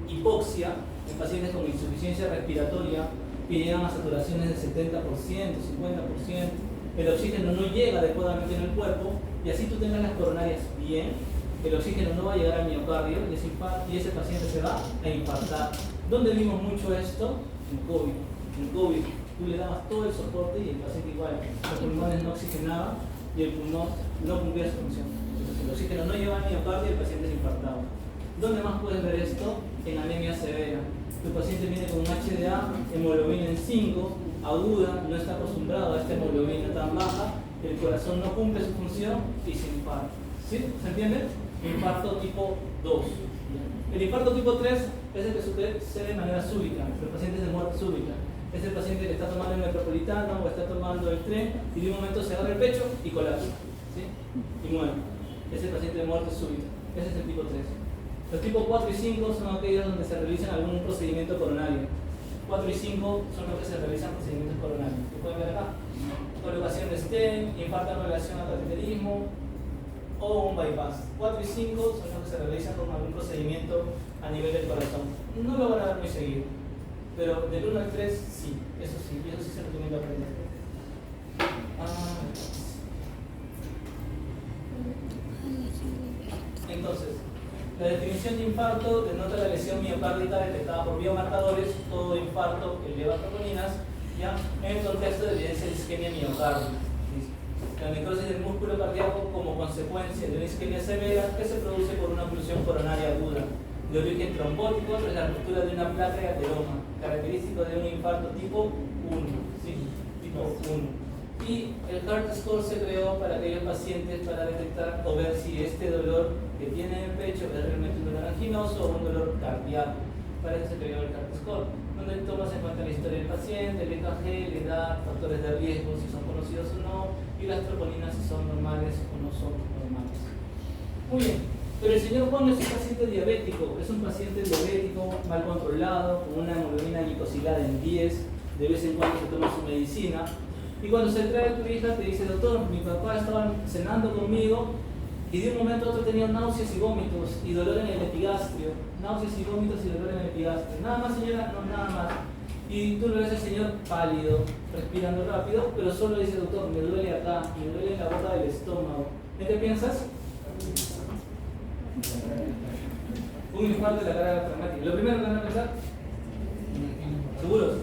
Hipoxia, en pacientes con insuficiencia respiratoria que llegan a saturaciones del 70%, 50%, el oxígeno no llega adecuadamente en el cuerpo, y así tú tengas las coronarias bien, el oxígeno no va a llegar al miocardio y ese paciente se va a infartar. ¿Dónde vimos mucho esto? En COVID. En COVID tú le dabas todo el soporte y el paciente igual, los pulmones no oxigenaban y el pulmón no cumplía su función. Entonces, el oxígeno no lleva al miocardio y el paciente se infartaba. ¿Dónde más puedes ver esto? En anemia severa. Tu paciente viene con un HDA, hemoglobina en 5, aguda, no está acostumbrado a esta hemoglobina tan baja, el corazón no cumple su función y se infarta. ¿Sí? ¿Se entiende? Infarto tipo 2. El infarto tipo 3 es el que sucede de manera súbita, el paciente es de muerte súbita. Es el paciente que está tomando el metropolitano o está tomando el tren y de un momento se agarra el pecho y colapsa. ¿Sí? Y muere. Es el paciente de muerte súbita. Ese es el tipo 3. Los tipos 4 y 5 son aquellos donde se realizan algún procedimiento coronario. 4 y 5 son los que se realizan procedimientos coronarios. ¿Lo pueden ver acá? Colocación de stent, infarto en relación al cateterismo o un bypass. 4 y 5 son los que se realizan con algún procedimiento a nivel del corazón. No lo van a ver muy seguido, pero del 1 al 3 sí, eso sí se recomienda aprender. Entonces, La definición de infarto denota la lesión miocárdica detectada por biomarcadores, todo infarto eleva troponinas, ¿ya? En el contexto de evidencia de isquemia miocárdica. La necrosis del músculo cardíaco como consecuencia de una isquemia severa que se produce por una oclusión coronaria aguda de origen trombótico tras la ruptura de una placa y ateroma, característico de un infarto tipo 1, ¿sí? Tipo 1. Y el Heart Score se creó para aquellos pacientes para detectar o ver si este dolor que tiene en el pecho es realmente un dolor anginoso o un dolor cardíaco. Para eso se creó el Heart Score, donde tomas en cuenta la historia del paciente, el EKG, la edad, factores de riesgo, si son conocidos o no, y las troponinas si son normales o no son normales. Muy bien, pero el señor Juan no es un paciente diabético, es un paciente diabético mal controlado, con una hemoglobina glicosilada en 10, de vez en cuando se toma su medicina. Y cuando se trae a tu hija te dice, doctor, mi papá estaba cenando conmigo y de un momento a otro tenía náuseas y vómitos y dolor en el epigastrio. Náuseas y vómitos y dolor en el epigastrio. Nada más, señora, no, nada más. Y tú lo ves al señor pálido, respirando rápido, pero solo dice, doctor, me duele acá, me duele en la boca del estómago. ¿En qué piensas? Un infarto de la carga traumática. Lo primero que van a pensar, ¿seguros?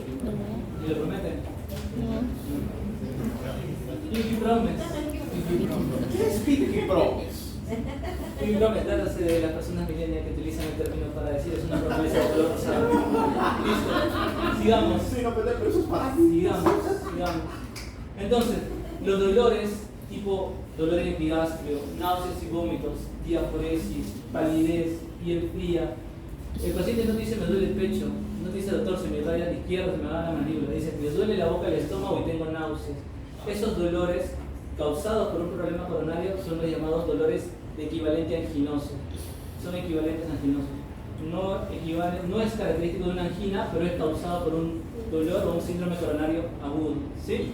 ¿Y lo prometen? Pinky Promise. ¿Qué es Pinky Promise? Pinky Promise, dándose de las personas millennials que utilizan el término para decir es una promesa de color rosado. Listo. Sigamos. Sí, no, pero eso es para Sigamos. Entonces, los dolores tipo dolor en epigastrio, náuseas y vómitos, diaforesis, palidez, piel fría. El paciente no dice me duele el pecho, no dice doctor se me raya a la izquierda, se me va la mandíbula, dice me duele la boca, el estómago y tengo náuseas. Esos dolores causados por un problema coronario son los llamados dolores de equivalente anginoso. Son equivalentes anginosos. No es característico de una angina, pero es causado por un dolor o un síndrome coronario agudo. ¿Sí?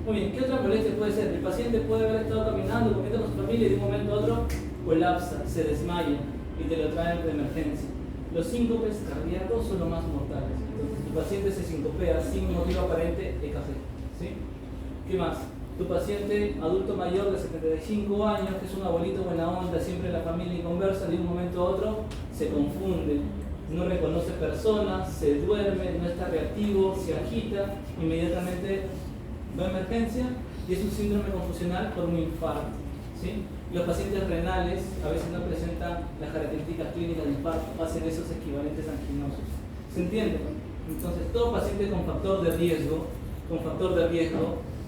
Muy bien, ¿qué otra molestia puede ser? El paciente puede haber estado caminando, comiendo con su familia y de un momento a otro colapsa, se desmaya y te lo traen de emergencia. Los síncopes cardíacos son los más mortales. Entonces, tu paciente se sincopea sin motivo aparente, EKG. ¿Sí? ¿Qué más? Tu paciente adulto mayor de 75 años, que es un abuelito buena onda, siempre en la familia y conversa, de un momento a otro se confunde, no reconoce personas, se duerme, no está reactivo, se agita, inmediatamente va a emergencia y es un síndrome confusional por un infarto. ¿Sí? Los pacientes renales a veces no presentan las características clínicas de infarto, hacen esos equivalentes anginosos. ¿Se entiende? Entonces, todo paciente con factor de riesgo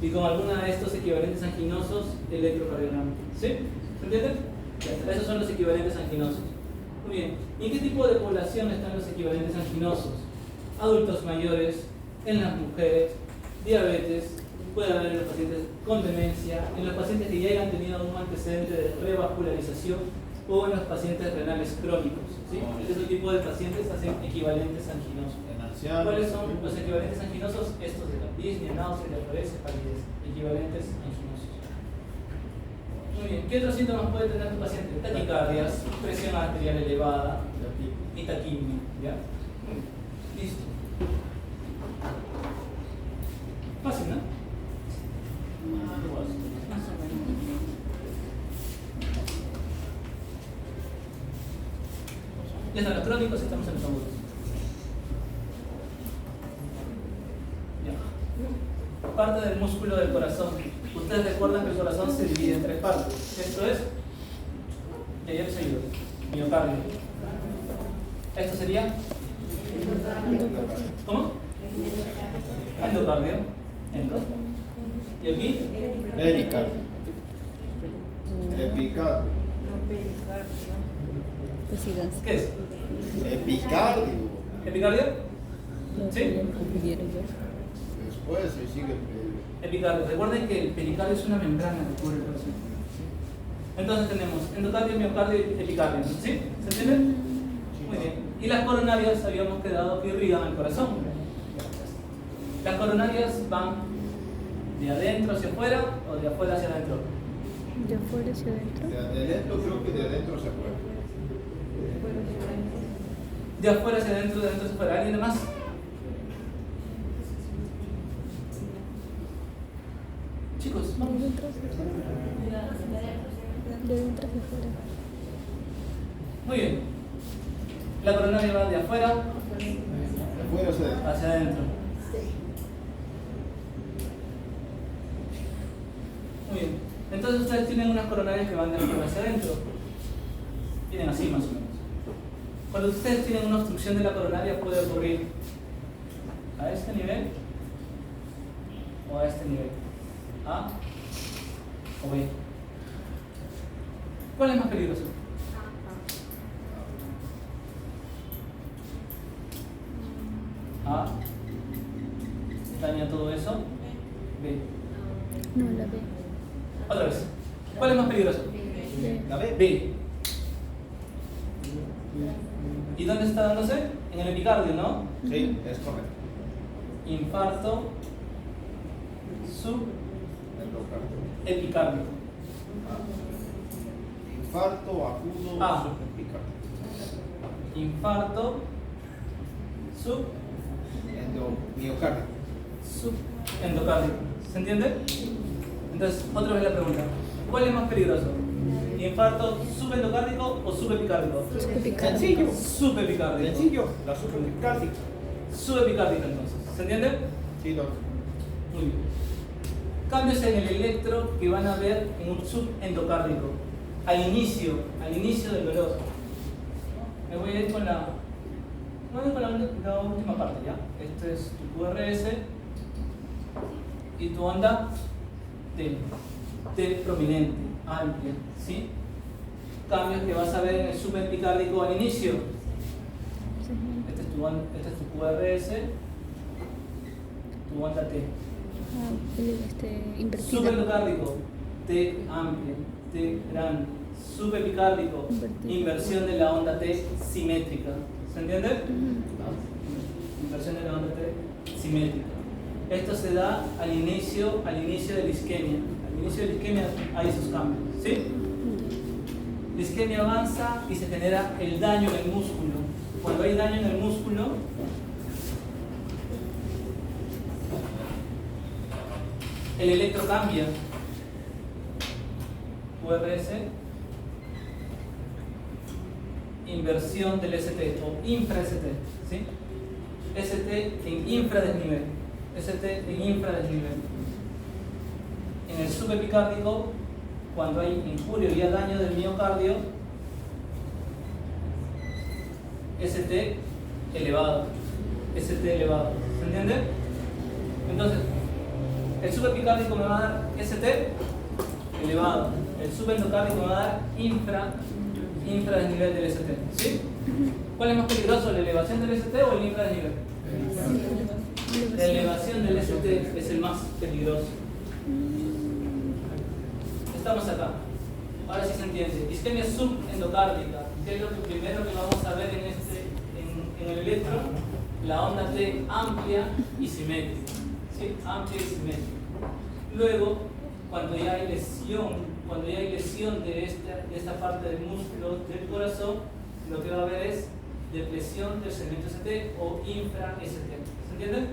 y con alguna de estos equivalentes anginosos, electrocardiograma. ¿Sí? ¿Se entiende? Esos son los equivalentes anginosos. Muy bien. ¿Y en qué tipo de población están los equivalentes anginosos? Adultos mayores, en las mujeres, diabetes, puede haber en los pacientes con demencia, en los pacientes que ya hayan tenido un antecedente de revascularización o en los pacientes renales crónicos. ¿Sí? Ese tipo de pacientes hacen equivalentes anginosos. ¿Cuáles son los equivalentes anginosos? Estos de la disnea, náuseas, diaforesis, palidez. Equivalentes anginosos. Muy bien. ¿Qué otros síntomas puede tener tu paciente? Taquicardias, presión arterial elevada y taquimia. ¿Ya? Listo. Fácil, ¿no? Más o menos. Ya están los crónicos, estamos en los agudos. Parte del músculo del corazón. Ustedes recuerdan que el corazón se divide en tres partes. Esto es y ayer seguido, miocardio. Esto sería ¿cómo? Endocardio. Endo. ¿Y aquí? Pericardio. Epicardio. ¿Qué es? Epicardio. ¿Epicardio? ¿Sí? Después se sigue el Epicardio. Recuerden que el pericardio es una membrana que cubre el corazón. Entonces tenemos endocardio, miocardio y epicardio. ¿Sí? ¿Se entiende? Muy bien. Y las coronarias habíamos quedado que irrigan el corazón. Las coronarias van de adentro hacia afuera o de afuera hacia adentro. De afuera hacia adentro. de adentro, creo que de adentro se afuera. De afuera hacia adentro, de adentro hacia afuera. ¿Alguien más? Chicos, vamos. De dentro hacia afuera. De dentro hacia afuera. Muy bien. La coronaria va de afuera Afuera hacia adentro. hacia adentro. Muy bien. Entonces ustedes tienen unas coronarias que van de afuera hacia adentro. Tienen así más o menos. Cuando ustedes tienen una obstrucción de la coronaria puede ocurrir a este nivel o a este nivel. A o B. ¿Cuál es más peligroso? A. Daña todo eso. B. No, la B. Otra vez. ¿Cuál es más peligroso? B. La B. B. ¿Y dónde está dándose? En el epicardio, ¿no? Sí, es correcto. Infarto Endocárdico. subepicárdico. Infarto agudo Ah. subepicárdico. Infarto Miocárdico. subendocárdico. ¿Se entiende? Entonces, otra vez la pregunta. ¿Cuál es más peligroso? ¿Infarto subendocárdico o subepicárdico? Sencillo. Subepicárdico. Sencillo. La subepicárdica. Subepicárdico entonces. ¿Se entiende? Sí, doctor. Muy bien. Cambios en el electro que van a ver en un subendocárdico. Al inicio del dolor. Me voy a ir con la última parte, ¿ya? Este es tu QRS y tu onda T prominente, amplia, ¿sí? Cambios que vas a ver en el subepicárdico al inicio. Este es tu QRS, tu onda T. Invertida. Subendocárdico, T amplia, T grande. Subepicárdico, Invertida. inversión de la onda T simétrica. ¿Se entiende? Inversión de la onda T simétrica. Esto se da al inicio de la isquemia. Al inicio de la isquemia hay esos cambios, ¿sí? La isquemia avanza y se genera el daño en el músculo. Cuando hay daño en el músculo, el electro cambia. QRS, inversión del ST o infra-ST, ¿sí? ST en infradesnivel. ST en infradesnivel. En el subepicárdico, cuando hay injuria y daño del miocardio, ST elevado. ST elevado. ¿Se entiende? Entonces, el subepicárdico me va a dar ST elevado. El subendocárdico me va a dar infradesnivel del ST. ¿Sí? ¿Cuál es más peligroso, la elevación del ST o el infradesnivel? La elevación del ST es el más peligroso. Estamos acá. Ahora sí se entiende. Isquemia subendocárdica. ¿Qué es lo primero que vamos a ver en el electro? La onda T amplia y simétrica. ¿Sí? Amplia y simétrica. Luego, cuando ya hay lesión de esta parte del músculo del corazón, lo que va a haber es depresión del segmento ST o infra-ST. ¿Se entiende?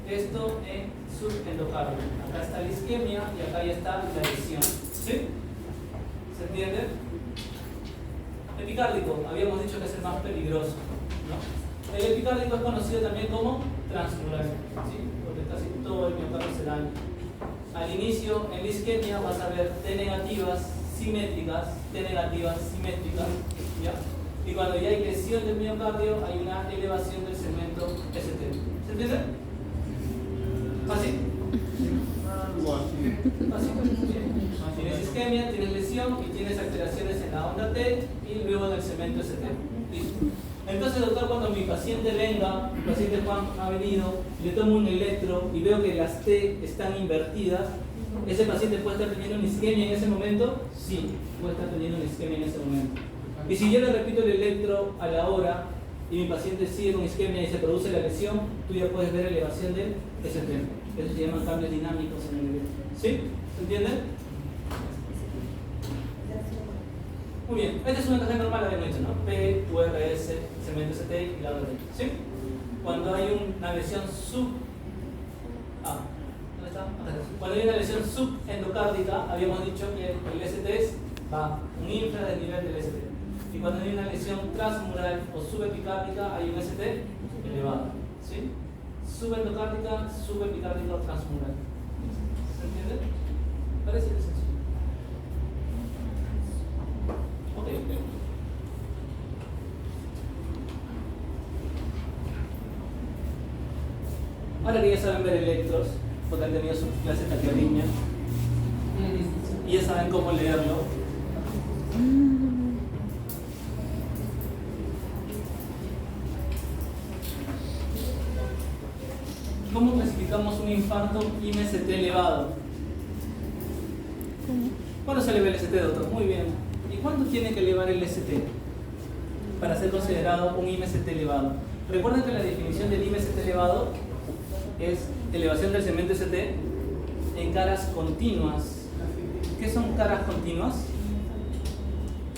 Esto en subendocardio. Acá está la isquemia y acá ya está la lesión. ¿Sí? ¿Se entiende? Epicárdico, habíamos dicho que es el más peligroso, ¿no? El epicárdico es conocido también como transmural, ¿sí? Porque casi todo el miocardio se daña. Al inicio, en la isquemia, vas a ver T negativas simétricas, ¿ya? Y cuando ya hay lesión del miocardio, hay una elevación del segmento ST. ¿Se entiende? ¿Fácil? Algo así. ¿Fácil? Bien. Tienes isquemia, tienes lesión y tienes alteraciones en la onda T y luego en el segmento ST. ¿Listo? Entonces, doctor, cuando mi paciente venga, mi paciente Juan ha venido, le tomo un electro y veo que las T están invertidas, ¿ese paciente puede estar teniendo una isquemia en ese momento? Sí, puede estar teniendo una isquemia en ese momento. Y si yo le repito el electro a la hora y mi paciente sigue con isquemia y se produce la lesión, tú ya puedes ver elevación del ST. Eso se llaman cambios dinámicos en el electro. ¿Sí? ¿Se entiende? Muy bien, esta es una caja normal, habíamos dicho, ¿no? P, QRS, segmento ST y la otra T. ¿Sí? Cuando hay una lesión ¿dónde está? Cuando hay una lesión subendocárdica, habíamos dicho que el ST va un infradesnivel del ST. Y cuando hay una lesión transmural o subepicárdica hay un ST elevado. ¿Sí? Subendocárdica, subepicárdica o transmural. ¿Se entiende? Parece sencillo. Ok. Ahora que ya saben ver electros, porque han tenido sus clases de taquiarritmia, y ya saben cómo leerlo, ¿cómo clasificamos un infarto IMST elevado? ¿Cuándo se eleva el ST, doctor? Muy bien. ¿Y cuándo tiene que elevar el ST para ser considerado un IMST elevado? Recuerden que la definición del IMST elevado es elevación del segmento ST en caras continuas. ¿Qué son caras continuas?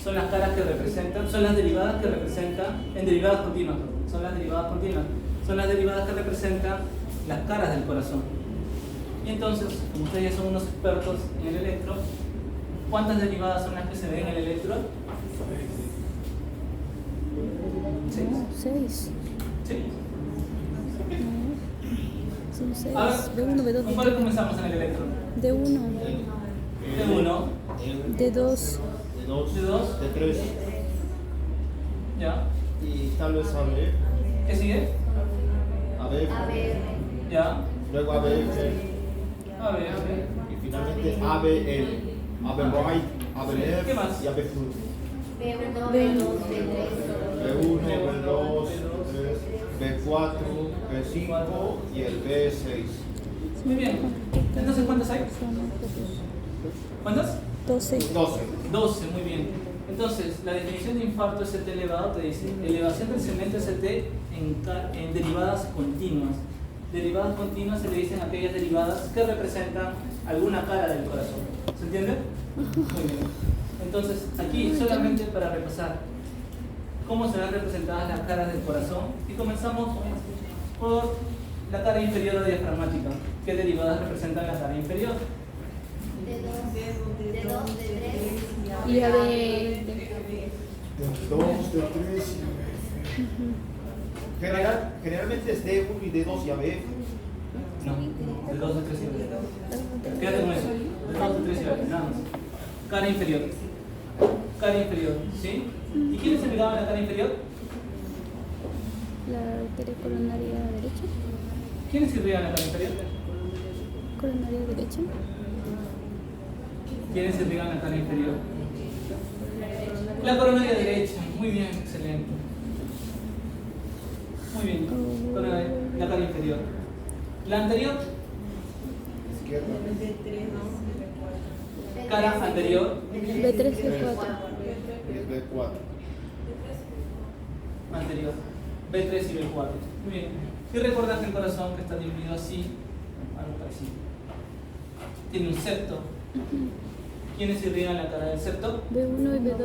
Son las caras que representan, son las derivadas que representan, en derivadas continuas, son las derivadas continuas, son las derivadas que representan las caras del corazón. Y entonces, como ustedes ya son unos expertos en el electro, ¿cuántas derivadas son las que se ven en el electro? 6. ¿Sí? Son 6. A ver, D1, ¿con D2, cuál comenzamos en el electro? D1, D1, D2, De 2, de 2, de 3 ya. y tal vez AB, ¿Qué sigue? AB, Ya. luego ABF A ver. y finalmente ABL, AB right, AB left ¿Qué más? y AB full. B1, B2, B3. B1, B2, B4, B5 y el B6. Muy bien. Entonces, ¿cuántas hay? ¿Cuántas? 12. 12. 12, muy bien. Entonces, la definición de infarto ST elevado te dice elevación del segmento ST en derivadas continuas. Derivadas continuas se le dicen aquellas derivadas que representan alguna cara del corazón. ¿Se entiende? Muy bien. Entonces, aquí solamente para repasar cómo serán representadas las caras del corazón y comenzamos por la cara inferior o diafragmática. ¿Qué derivadas representan la cara inferior? D2, D3. Y A, B, De 2, de 3. Generalmente es D1 y D2 y AB. No, de 2 de 3 y 4. Quédate con eso. De 2 de 3 y 4, nada más. Cara inferior. Cara inferior, ¿sí? ¿Y quién es el ligado en la cara inferior? la arteria coronaria derecha. ¿Quién es irriga en la cara inferior? Coronaria derecha. ¿Quién es irriga en la cara inferior? La coronaria derecha. Muy bien, excelente. Muy bien. Coronaria, la cara inferior. La anterior, Izquierda. cara anterior, B3 y B4. Y el B4. anterior. B3 y B4. Muy bien. Y recuerda que el corazón, que está dividido así, algo parecido, tiene un septo. ¿Quiénes irrigan la cara del septo? B1 y B2.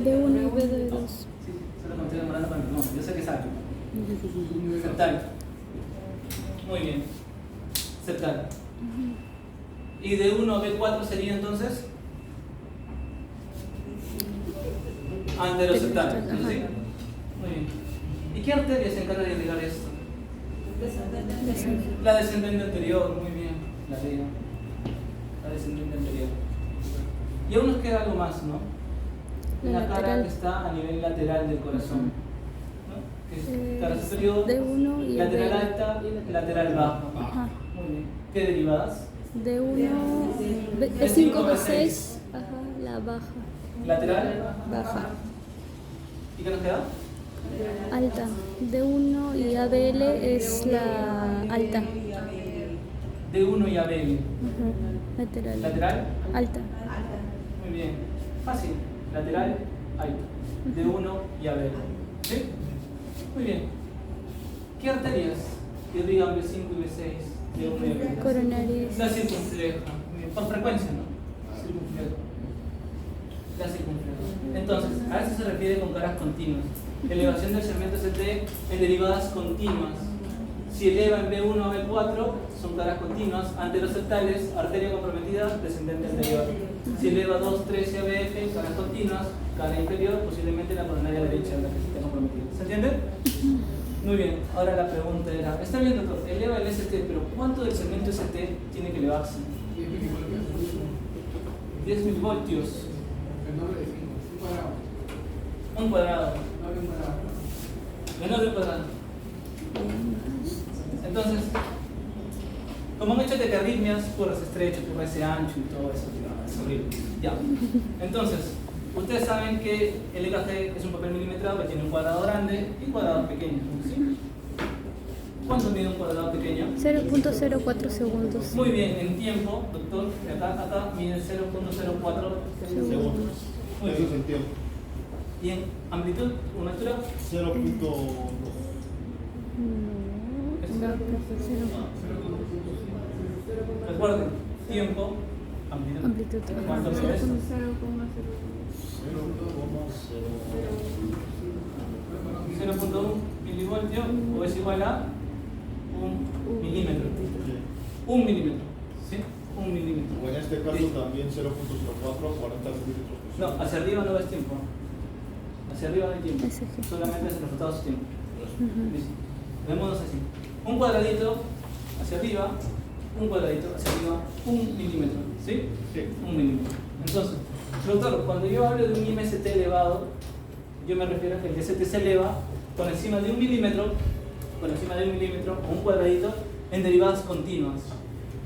B1 y B2. Sí, solo me estoy demorando para no, yo sé que sabe. Septal. Muy bien. Septal. ¿Y de 1 a B4 sería entonces? Anteroseptal. ¿Sí? Muy bien. ¿Y qué arteria se encarga de irrigar esto? La descendente anterior, muy bien. La leo. La descendente anterior. Y aún nos queda algo más, ¿no? La La cara lateral. que está a nivel lateral del corazón. ¿No? Que es cara superior, D1 y lateral B2. alta, lateral baja. Ajá. Muy bien. ¿Qué derivadas? D1, B5, B6. Ajá, la baja. Lateral, Baja. ¿y qué nos queda? Alta. D1 y ABL es la alta. D1 y ABL. Ajá. Lateral. Lateral, Alta. muy bien. Fácil. Lateral, alta. D1 y ABL. ¿Sí? Muy bien. ¿Qué arterias irrigan B5 y B6? D1 y ABL. Coronarias. La circunfleja. Muy bien. Por frecuencia, ¿no? Circunfleja. La circunfleja. Entonces, a eso se refiere con caras continuas. Elevación del segmento ST en derivadas continuas. Si eleva en B1 a B4, son caras continuas. Anteroseptales, arteria comprometida, descendente anterior. Si eleva 2, 3 y ABF, caras continuas, cara inferior, posiblemente la coronaria derecha es la que se esté comprometida. ¿Se entiende? Muy bien, ahora la pregunta era, está bien doctor, eleva el ST, pero ¿cuánto del segmento ST tiene que elevarse? 10 milivoltios. Un cuadrado. Menor de un cuadrado. Entonces, como han hecho taquiarritmias, por ese estrecho, por ese ancho y todo eso, es horrible. Ya. Entonces, ustedes saben que el EKG es un papel milimetrado que tiene un cuadrado grande y cuadrados pequeños. ¿Sí? ¿Cuánto mide un cuadrado pequeño? 0.04 segundos. Muy bien, en tiempo, doctor, acá mide 0.04 segundos. Muy Eso es bien. el tiempo. ¿Y en amplitud, una altura? 0.2. Recuerden, tiempo, amplitud. ¿Cuánto mide eso? 0.1 milivoltio o es igual a 1 milímetro. Un milímetro. ¿Sí? Un milímetro. O en este caso Sí. también 0.04, 40 centímetros. No, hacia arriba no ves tiempo. Hacia arriba no hay tiempo. SG. Solamente es el resultado de su tiempo. Listo. Veámonos así. Un cuadradito hacia arriba, un cuadradito hacia arriba, 1 milímetro. ¿Sí? Sí. 1 milímetro. Entonces, doctor, cuando yo hablo de un IMST elevado, yo me refiero a que el DST se eleva por encima de 1 milímetro, por encima de 1 milímetro o un cuadradito en derivadas continuas.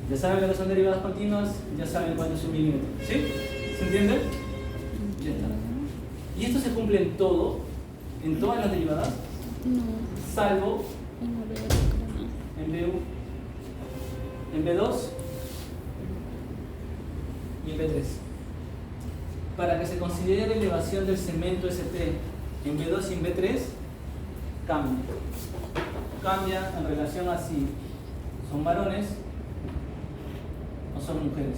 Ya saben lo que son derivadas continuas, ya saben cuánto es 1 milímetro. ¿Sí? ¿Se entiende? Ya está. Y esto se cumple en todo, en todas las derivadas, No, salvo no veo, creo. en B1, en B2 y en B3. Para que se considere elevación del segmento ST en B2 y en B3, cambia. Cambia en relación a si son varones o son mujeres.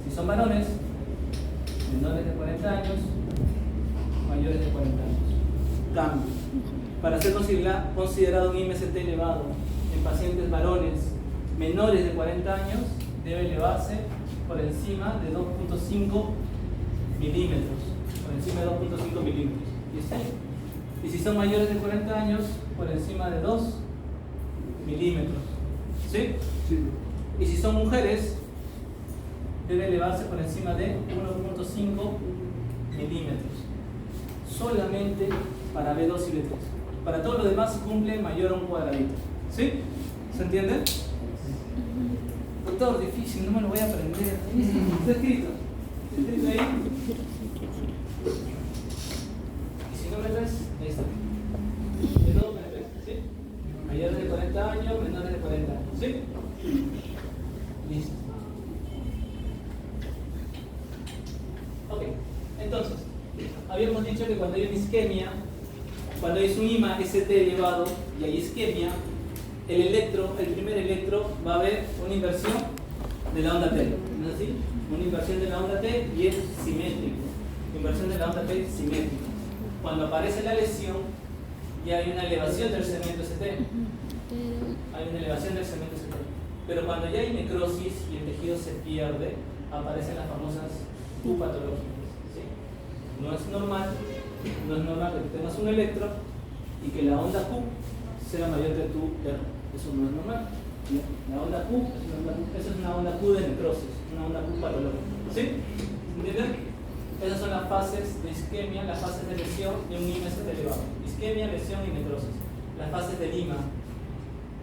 Si son varones, menores de 40 años, mayores de 40 años. Cambio. Para ser considerado un IMST elevado en pacientes varones menores de 40 años, debe elevarse por encima de 2.5 milímetros. Por encima de 2.5 milímetros. ¿Y si son mayores de 40 años, por encima de 2 milímetros? ¿Sí? Sí. Y si son mujeres, debe elevarse por encima de 1.5 milímetros. Solamente para B2 y B3. Para todo lo demás cumple mayor a un cuadradito. ¿Sí? ¿Se entiende? Doctor, difícil, no me lo voy a aprender. Está escrito. Está escrito ahí. Y si no me ves, ahí está. B2, B3. ¿Sí? Mayores de 40 años, menores de 40 años. ¿Sí? Listo. Ok, entonces, habíamos dicho que cuando hay una isquemia, cuando es un IMA ST elevado y hay isquemia, el primer electro va a haber una inversión de la onda T, ¿no es así? Una inversión de la onda T y es simétrico. Inversión de la onda T simétrica. Cuando aparece la lesión, ya hay una elevación del segmento ST. Hay una elevación del segmento ST. Pero cuando ya hay necrosis y el tejido se pierde, aparecen las famosas Q patológicas. ¿Sí? No es normal que tengas un electro y que la onda Q sea mayor que tu R. Eso no es normal. La onda Q es una onda Q de necrosis, una onda Q patológica. ¿Sí? ¿Entienden? Esas son las fases de isquemia, las fases de lesión de un IMST elevado. Isquemia, lesión y necrosis. Las fases de Lima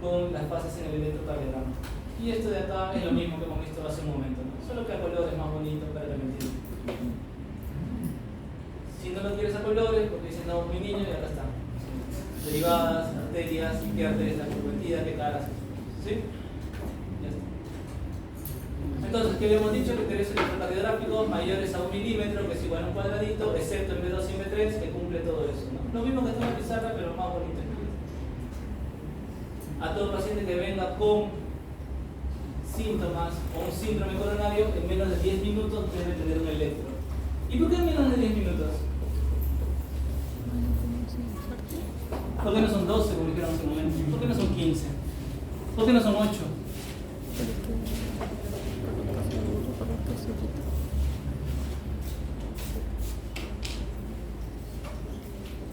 con las fases en el electrocardiograma. Y esto de acá es lo mismo que hemos visto hace un momento, ¿no? Solo que a colores más bonitos para que me entiendan. Si no lo quieres a colores, porque dices, no, mi niño, y acá está. Derivadas, arterias, qué arterias están comprometidas, qué caras. ¿Sí? Ya está. Entonces, ¿qué habíamos dicho? Que tenés electrocardiográficos mayores a 1 milímetro, que es igual a un cuadradito, excepto en B2 y en B3, que cumple todo eso, ¿no? Lo mismo que está en la pizarra, pero más bonito. A todo paciente que venga con síntomas o un síndrome coronario, en menos de 10 minutos debe tener un electro. ¿Y por qué en menos de 10 minutos? ¿Por qué no son 12, como dijeron hace un momento? ¿Por qué no son 15? ¿Por qué no son 8?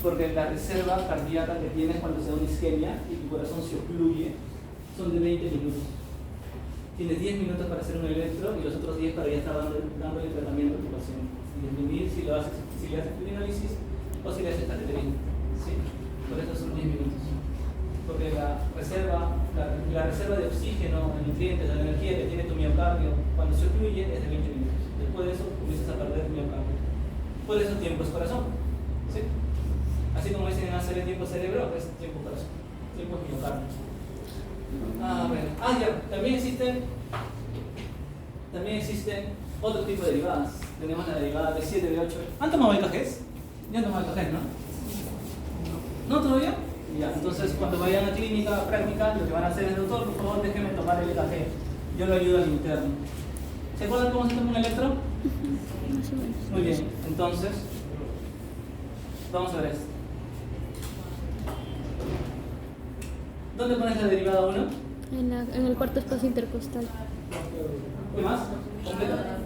porque la reserva cardíaca que tienes cuando se da una isquemia y tu corazón se ocluye son de 20 minutos. Tienes 10 minutos para hacer un electro y los otros 10 para ya estar dando el tratamiento a tu paciente. Y definir si le haces crinolisis o si le haces cateterismo. ¿Sí? Por eso son 10 minutos. Porque la reserva de oxígeno, de nutrientes, de energía que tiene tu miocardio cuando se ocluye es de 20 minutos. Después de eso comienzas a perder tu miocardio. Por eso tiempo es corazón. ¿Sí? Así como dicen en ACB tiempo cerebro, es tiempo corazón. Tiempo es miocardio. Ya. También existen otro tipo de derivadas. Tenemos la derivada de 7 de 8. ¿Han tomado EKGs? ¿Ya han tomado EKGs, no? ¿No todavía? Ya, entonces cuando vayan a clínica práctica, lo que van a hacer es, doctor, por favor, déjeme tomar el EKG. Yo lo ayudo al interno. ¿Se acuerdan cómo se toma un electro? Más o menos. Muy bien, entonces, vamos a ver esto. ¿Dónde pones la derivada 1? En el cuarto espacio intercostal. ¿Qué más? ¿Completa?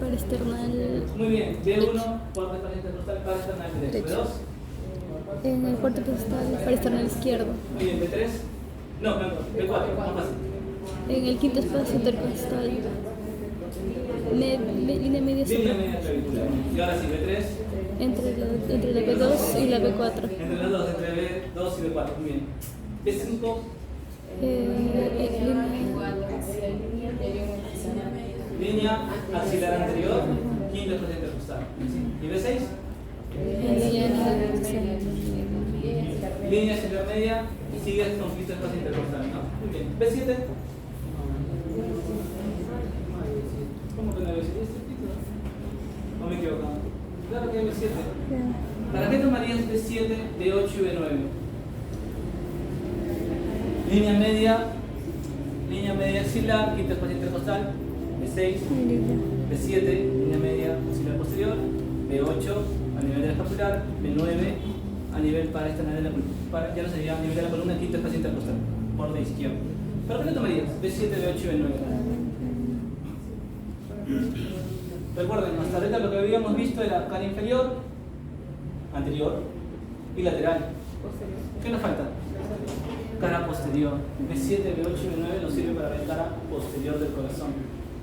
Parasternal. Muy bien, B1, cuarto espacio intercostal, parasternal derecho. Derecho. B2. En el cuarto espacio parasternal izquierdo. Muy bien, B3. No, B4, más fácil. En el quinto espacio intercostal. Línea media Línea supra. media clavicular. Y ahora sí, B3. Entre la B2 y la B4. Entre las dos, entre B2 y B4, muy bien. B5. Línea axilar anterior, quinto espacio intercostal. ¿Y B6? Línea axilar media y sigues con quinto espacio intercostal. No, muy bien. B7. ¿Cómo que no hay B7? ¿No me equivoco? Claro que hay B7. ¿Para qué tomarías B7, B8 y B9? Línea media axilar, quinto espacio intercostal, B6, B7, línea media axilar posterior, B8 a nivel de la escapular, B9 a nivel parasternal de la columna, ya no sería a nivel de la columna, quinto espacio intercostal, borde izquierdo. ¿Pero qué tomarías? B7, B8 y B9. Recuerden, hasta ahorita lo que habíamos visto era cara inferior, anterior y lateral. ¿Qué nos falta? Cara posterior. B7, B8 y B9 nos sirve para ver cara posterior del corazón.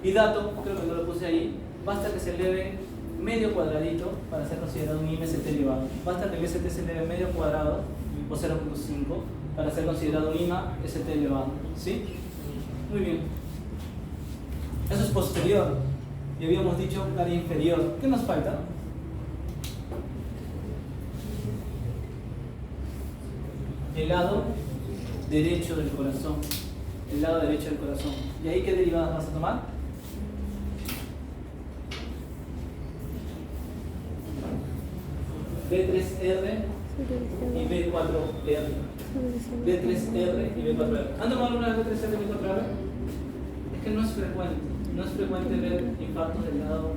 Y dato, creo que no lo puse ahí, basta que se eleve medio cuadradito para ser considerado un IMST elevado. Basta que el ST se eleve medio cuadrado o 0.5 para ser considerado un IMA-ST elevado. ¿Sí? Muy bien. Eso es posterior. Y habíamos dicho cara inferior. ¿Qué nos falta? El lado derecho del corazón. El lado derecho del corazón. ¿Y ahí qué derivadas vas a tomar? B3R y B4R. B3R y B4R. ¿Han tomado alguna vez B3R y B4R? Es que no es frecuente. No es frecuente ver infartos del lado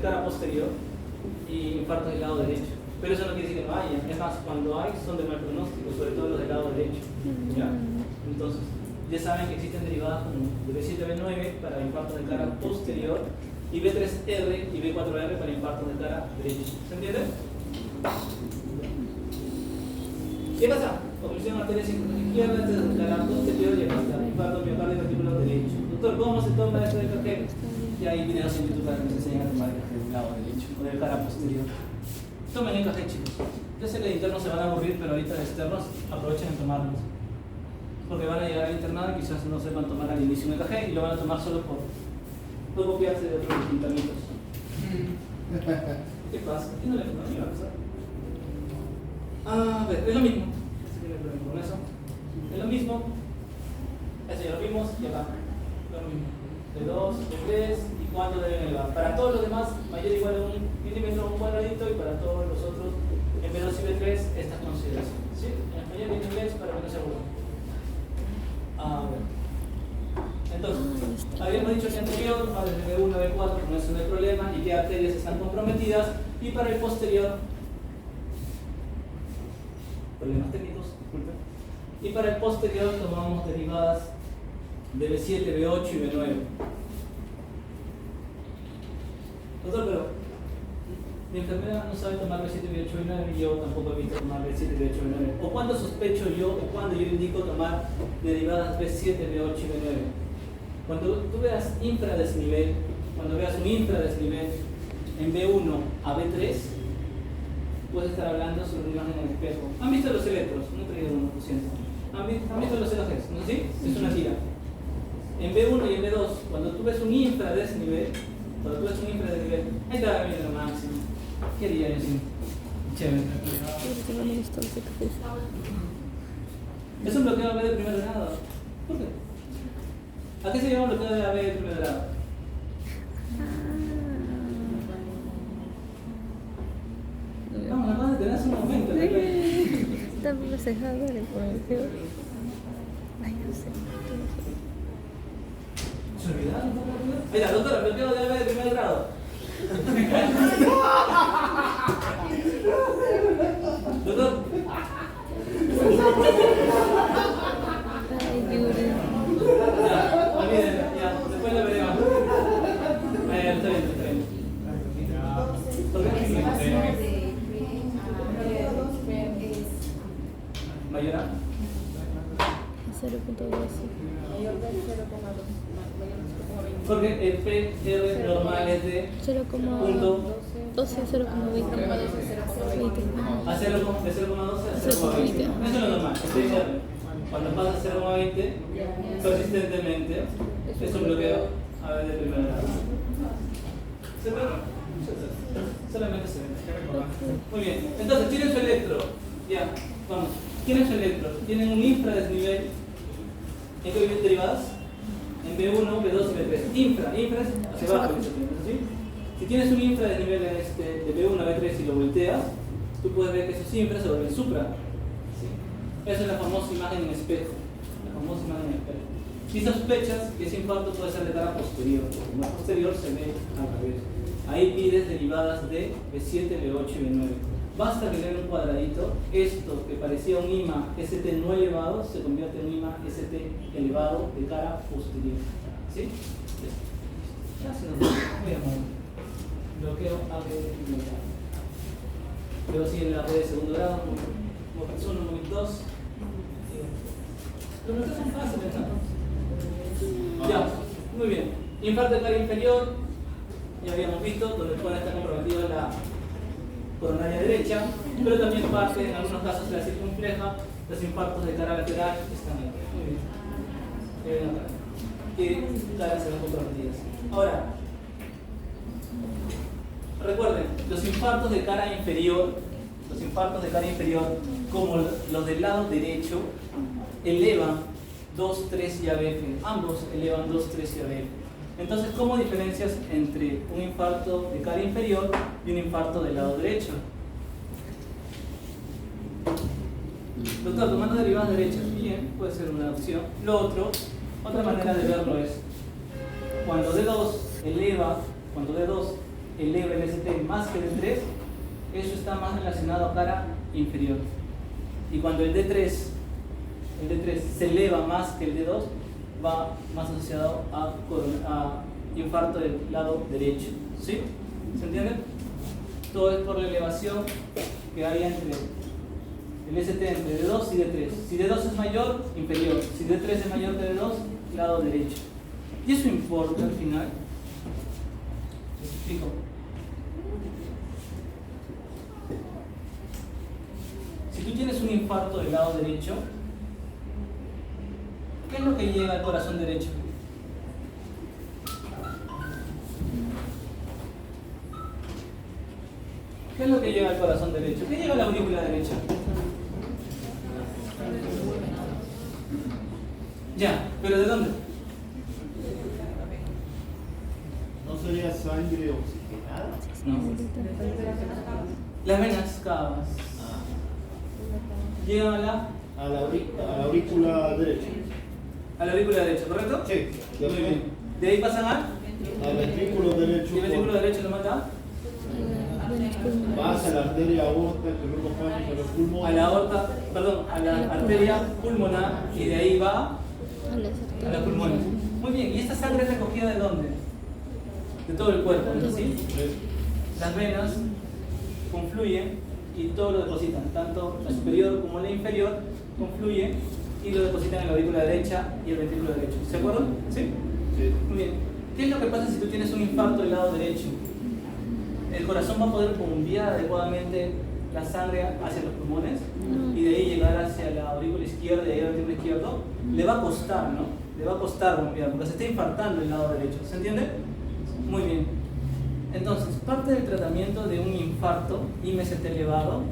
cara posterior y infartos del lado derecho. Pero eso no quiere decir que no haya. Es más, cuando hay son de mal pronóstico, sobre todo los del lado derecho. ¿Ya? Entonces, ya saben que existen derivadas como B7, B9 para infartos de cara posterior y B3R y B4R para infartos de cara derecha. ¿Se entiende? ¿Qué pasa? Oclusión arteria izquierda, entonces de cara posterior y hasta infarto miocardio ventricular derecho. Doctor, ¿cómo se toma esto de EKG? Y hay videos en YouTube para que nos enseñen a tomar EKG del lado derecho o de cara posterior. Tomen EKG, chicos. Yo sé que de internos se van a aburrir, pero ahorita de externos aprovechen en tomarlos. Porque van a llegar al internado y quizás no sepan tomar al inicio un EKG y lo van a tomar solo por copiarse de otros pintamientos. ¿Qué pasa? ¿Qué no le toman? A ver, es lo mismo. Este tiene problema con eso. Es lo mismo. Eso ya lo vimos y acá. Lo mismo. De 2, de 3 y cuánto deben elevar. Para todos los demás, mayor o igual a 1 milímetro o un cuadradito, y para todos los otros, en B2 y B3, estas consideraciones. ¿Sí? En español y en inglés para que no se aburran. A ver. Entonces, habíamos dicho que anterior, desde B1 a B4, con eso no hay problema, y qué arterias están comprometidas, y para el posterior, problemas técnicos, disculpen, y para el posterior tomamos derivadas de B7, B8 y B9. Doctor, pero mi enfermera no sabe tomar B7, B8, B9 y yo tampoco he visto tomar B7, B8, B9. O cuando sospecho yo, o cuando yo indico tomar derivadas B7, B8 y B9. Cuando tú veas infradesnivel, cuando veas un infradesnivel en B1 a B3, puedes estar hablando sobre una imagen en el espejo. ¿Han visto los electros? No he traído uno, lo siento. ¿Han visto los LGs? ¿No? ¿Sí? Es una tira. En B1 y en B2, cuando tú ves un infradesnivel, ahí está bien lo máximo. ¿Qué haría yo sin? Chévere. Es un bloqueo AB de primer grado. ¿Por qué? ¿A qué se llama bloqueo de AB de primer grado? Vamos, acabas de tener hace un momento. Está procesado la información. Ay, no sé. ¿Se olvidaron? Ahí está, doctora, bloqueo de AB de primer grado. Doctor. Ay, Yuri. Ya, olvídenlo, ya, después lo veremos. Está bien, está bien. ¿Mayor a? 0.12. Porque el PR normal es de 0,12, 0,20. a 0,12 a 0,20. Eso es lo normal. Cuando pasa a 0,20 persistentemente, es un bloqueo a ver de primer grado. ¿Se ve? Solamente se ve. Muy bien. Entonces, tienen su electro. Ya, vamos. Tienen su electro. Tienen un infradesnivel. ¿En qué viven derivadas? En B1, B2 y B3. Infra es hacia abajo. ¿Sí? Si tienes un infradesnivel de B1 a B3 y lo volteas, tú puedes ver que esos infras se vuelven supra. ¿Sí? Esa es la famosa imagen en espejo. La famosa imagen en espejo. Si sospechas que ese infarto puede ser de cara posterior, porque como es posterior se ve al revés. Ahí pides derivadas de B7, B8 y B9. Basta que le den un cuadradito, esto que parecía un IMA ST no elevado se convierte en un IMA ST elevado de cara posterior. ¿Sí? Ya se nos voy a mover. Bloqueo AB de primer grado. Luego sigue la AB de segundo grado, móvil 1, móvil 2. Los bloqueos son fáciles, ¿no? Ya, muy bien. Infarto de cara inferior, ya habíamos visto, donde puede estar comprometida la coronaria derecha, pero también parte, en algunos casos, de la circunfleja. Los infartos de cara lateral están ahí. Muy bien. Que caras se ven comprometidas. Ahora, recuerden, los infartos de cara inferior, como los del lado derecho, elevan 2, 3 y ABF. Ambos elevan 2, 3 y ABF. Entonces, ¿cómo diferencias entre un infarto de cara inferior y un infarto del lado derecho? Doctor, tomando derivadas derechas, bien, puede ser una opción. Otra manera de verlo es cuando D2 eleva el ST más que el D3, eso está más relacionado a cara inferior. Y cuando el D3 se eleva más que el D2, va más asociado a infarto del lado derecho. ¿Sí? ¿Se entiende? Todo es por la elevación que hay entre el ST entre D2 y D3. Si D2 es mayor, inferior. Si D3 es mayor que D2, lado derecho. ¿Y eso importa al final? Les explico. Si tú tienes un infarto del lado derecho, ¿qué es lo que llega al corazón derecho? ¿Qué es lo que llega al corazón derecho? ¿Qué llega a la aurícula derecha? Ya, ¿pero de dónde? ¿No sería sangre oxigenada? No. Las venas cavas. Llegan A la aurícula derecha. a la aurícula derecha, ¿correcto? Sí. Muy bien. De ahí pasan Al ventrículo derecho. ¿y el ventrículo derecho lo mata? Vas a la arteria aorta, que luego pasa a los pulmones. A la aorta, perdón, a la arteria pulmonar y de ahí va a los pulmones. Muy bien, ¿y esta sangre es recogida de dónde? De todo el cuerpo, ¿no? ¿Sí? Las venas confluyen y todo lo depositan, tanto la superior como la inferior confluyen y lo depositan en la aurícula derecha y el ventrículo derecho. ¿Se acuerdan? ¿Sí? Sí. Muy bien. ¿Qué es lo que pasa si tú tienes un infarto del lado derecho? El corazón va a poder bombear adecuadamente la sangre hacia los pulmones y de ahí llegar hacia la aurícula izquierda y ahí al ventrículo izquierdo. Le va a costar, ¿no? Le va a costar bombear porque se está infartando el lado derecho. ¿Se entiende? Muy bien. Entonces, parte del tratamiento de un infarto IMST elevado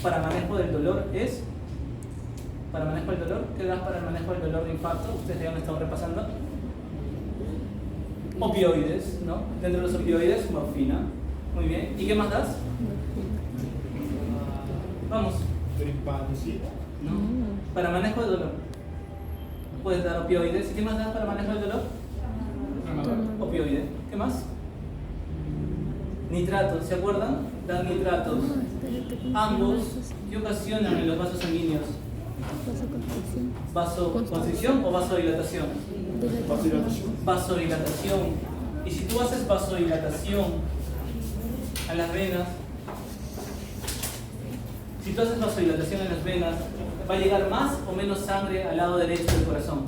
para manejo del dolor es... ¿Para manejo del dolor? ¿Qué das para el manejo del dolor de infarto? Ustedes ya han estado repasando. Opioides, ¿no? Dentro de los opioides, morfina. Muy bien. ¿Y qué más das? Vamos. Rimpancina. ¿No? Para manejo del dolor. Puedes dar opioides. ¿Y qué más das para manejo del dolor? Opioides. ¿Qué más? Nitratos. ¿Se acuerdan? Dan nitratos. Ambos, ¿qué ocasionan en los vasos sanguíneos? ¿Vasoconstricción o vasodilatación? Vasodilatación. Y si tú haces vasodilatación a las venas, ¿va a llegar más o menos sangre al lado derecho del corazón?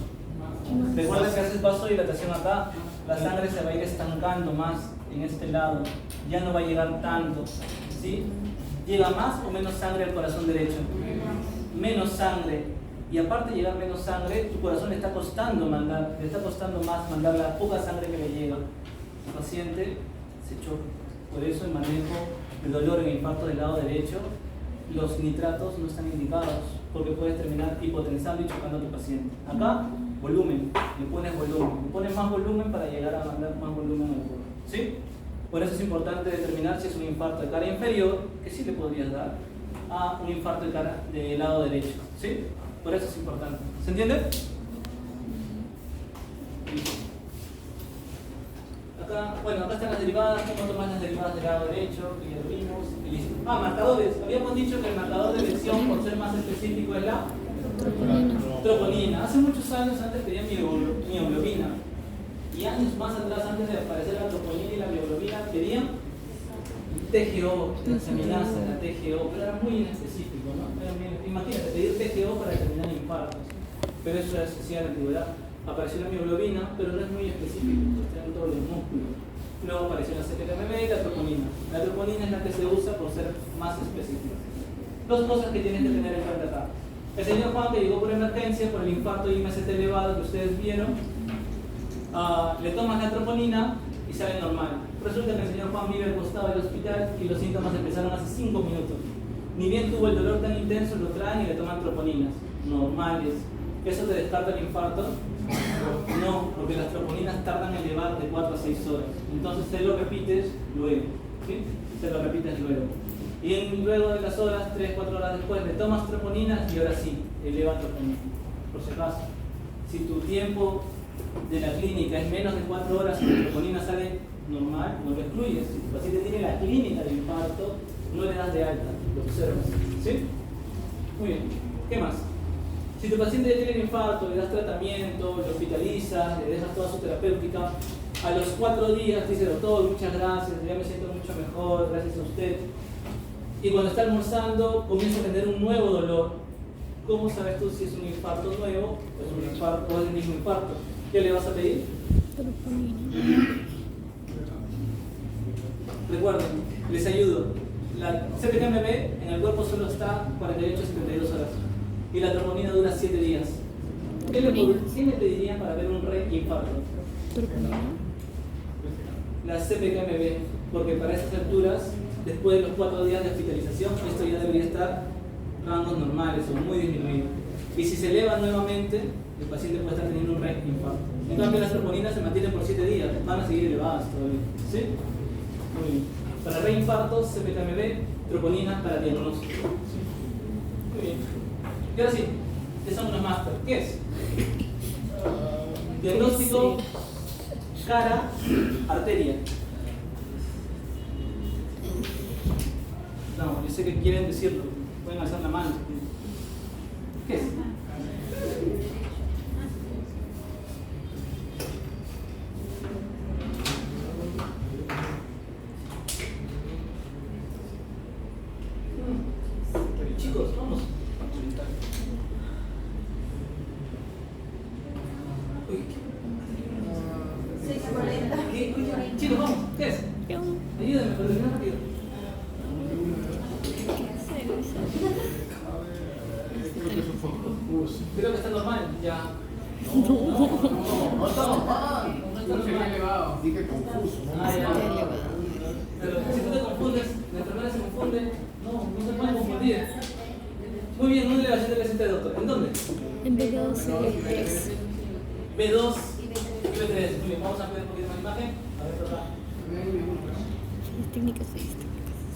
Recuerda que haces vasodilatación acá, la sangre se va a ir estancando más en este lado, ya no va a llegar tanto, ¿sí? ¿Llega más o menos sangre al corazón derecho? Menos sangre. Y aparte de llegar menos sangre, tu corazón le está costando más mandar la poca sangre que le llega. El paciente se choca. Por eso el manejo del dolor en infarto del lado derecho, los nitratos no están indicados, porque puedes terminar hipotensando y chocando a tu paciente. Acá, volumen, le pones más volumen para llegar a mandar más volumen al cuerpo. ¿Sí? Por eso es importante determinar si es un infarto de cara inferior, que sí le podrías dar, a un infarto de cara del lado derecho. ¿Sí? Por eso es importante. ¿Se entiende? Acá están las derivadas. ¿Cómo tomas las derivadas del lado derecho? Que ya lo vimos. Marcadores. Habíamos dicho que el marcador de elección, por ser más específico, es la troponina. Hace muchos años antes pedían mioglobina. Y años más atrás, antes de aparecer la troponina y la mioglobina, pedían TGO, transaminasa, la TGO, pero era muy inespecífico, ¿no? Imagínate, pedir TGO para determinar infartos, pero eso era así en la antigüedad. Apareció la mioglobina, pero no es muy específico, está en todos los músculos. Luego apareció la CPKMB y la troponina. La troponina es la que se usa por ser más específica. Dos cosas que tienes que tener en cuenta acá. El señor Juan, que llegó por emergencia, por el infarto IMST elevado que ustedes vieron, le toman la troponina y sale normal. Resulta que el señor Juan vive al costado del hospital y los síntomas empezaron hace 5 minutos. Ni bien tuvo el dolor tan intenso, lo traen y le toman troponinas normales. ¿Eso te descarta el infarto? No, porque las troponinas tardan en elevar de 4 a 6 horas. Entonces te lo repites luego. ¿Sí? Te lo repites luego. Y luego de las horas, 3-4 horas después, le tomas troponinas y ahora sí, eleva troponina. Por si acaso, si tu tiempo de la clínica es menos de 4 horas y la troponina sale normal, no lo excluyes. Si tu paciente tiene la clínica de infarto, no le das de alta, lo observas. ¿Sí? Muy bien. ¿Qué más? Si tu paciente ya tiene un infarto, le das tratamiento, lo hospitalizas, le dejas toda su terapéutica, a los 4 días te dice: doctor, muchas gracias, ya me siento mucho mejor, gracias a usted. Y cuando está almorzando, comienza a tener un nuevo dolor. ¿Cómo sabes tú si es un infarto nuevo o es un infarto o es el mismo infarto? ¿Qué le vas a pedir? Recuerden, les ayudo. La CPKMB en el cuerpo solo está 48 a 72 horas y la troponina dura 7 días. ¿Qué le pedirían para ver un reinfarto? La CPKMB, porque para estas alturas, después de los 4 días de hospitalización, esto ya debería estar rangos normales o muy disminuidos. Y si se eleva nuevamente, el paciente puede estar teniendo un reinfarto. En cambio, las troponinas se mantienen por 7 días, van a seguir elevadas todavía. ¿Sí? Muy bien. Para reinfartos, CPKMB, troponina para diagnóstico. Muy bien. Y ahora sí, ya son unos máster. ¿Qué es? Diagnóstico cara, arteria. No, yo sé que quieren decirlo. Pueden alzar la mano. ¿Qué es? chicos, vamos. Uy, ¿qué? Chicos, vamos, ¿qué es? Ayúdenme, pero terminar rápido. Creo que es un poco confuso. Creo que está normal, ya. No estamos mal. No está normal. Dije confuso, ¿no? Ah, ya. Pero si tú te confundes, la enfermera se confunde, no se pueden confundir. Muy bien, una elevación del ST, doctor. ¿En dónde? En B2 y B3. B2 y B3. Muy bien, vamos a ver un poquito más imagen. A ver, por acá. Las técnicas de esto.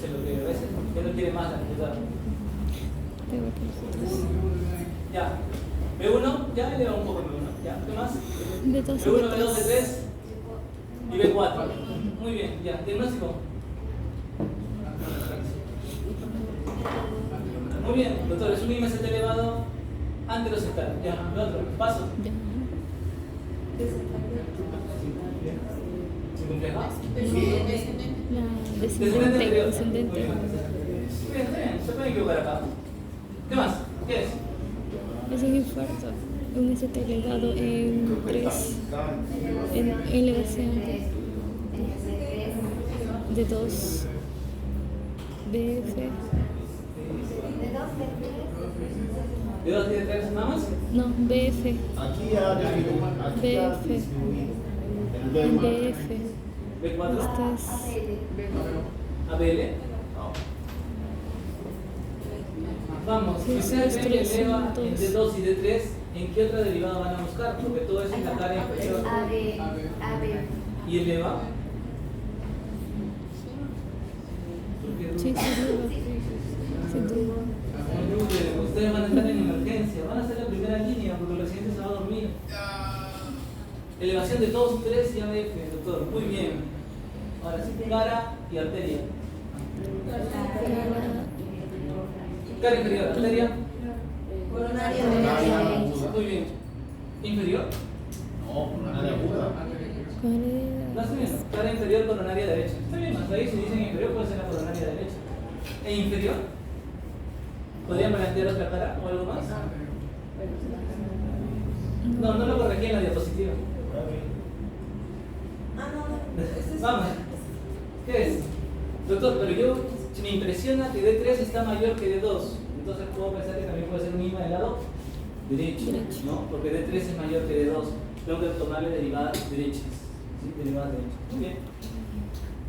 Se lo que a veces ya no quiere más la computadora. Tengo que nosotros. Ya. B1, ya eleva un poco B1. Ya, ¿qué más? B2 y B1, B2, B3. B3 y B4. Muy bien, ya. Diagnóstico. Muy bien, doctor, es un IMST elevado anterosectal. Ya, lo otro, paso. Ya. ¿Sin complejo? La Descendente anterior. descendente. Muy bien, está bien, se pueden equivocar acá. ¿Qué más? ¿Qué es? Es un infarto. Un ST elevado en 3. En elevación de 2. BF. ¿B2 tiene 3 nada más? No, BF. Aquí ya disminuí. Aquí ya BF. disminuí. El En B1. BF. ¿B4? Estás. ABL. Vamos, si ustedes ven que eleva en D2 y D3, ¿en qué otra derivada van a buscar? Porque todo eso es la cara inferior. ¿Y eleva? Sí, sin duda. Sin duda. No duden, ustedes van a estar en emergencia, van a ser la primera línea porque los siguientes se van a dormir. Elevación de 2, 3 y ABF, doctor. Muy bien. Ahora sí, cara y arteria. Cara inferior, arteria. Coronaria Muy bien. ¿Inferior? No, nada aguda. No está bien. Cara inferior, coronaria derecha. Está bien, hasta ahí si dicen inferior puede ser la coronaria derecha. ¿E inferior? ¿Podrían plantear otra cara o algo más? No, no lo corregí en la diapositiva. Vamos. ¿Qué es? Doctor, pero yo me impresiona que D3 está mayor que D2. Entonces puedo pensar que también puede ser un IMA del lado derecho, ¿no? Porque D3 es mayor que D2. Tengo que tomarle derivadas derechas. ¿Sí? Derivadas derechas. Muy bien.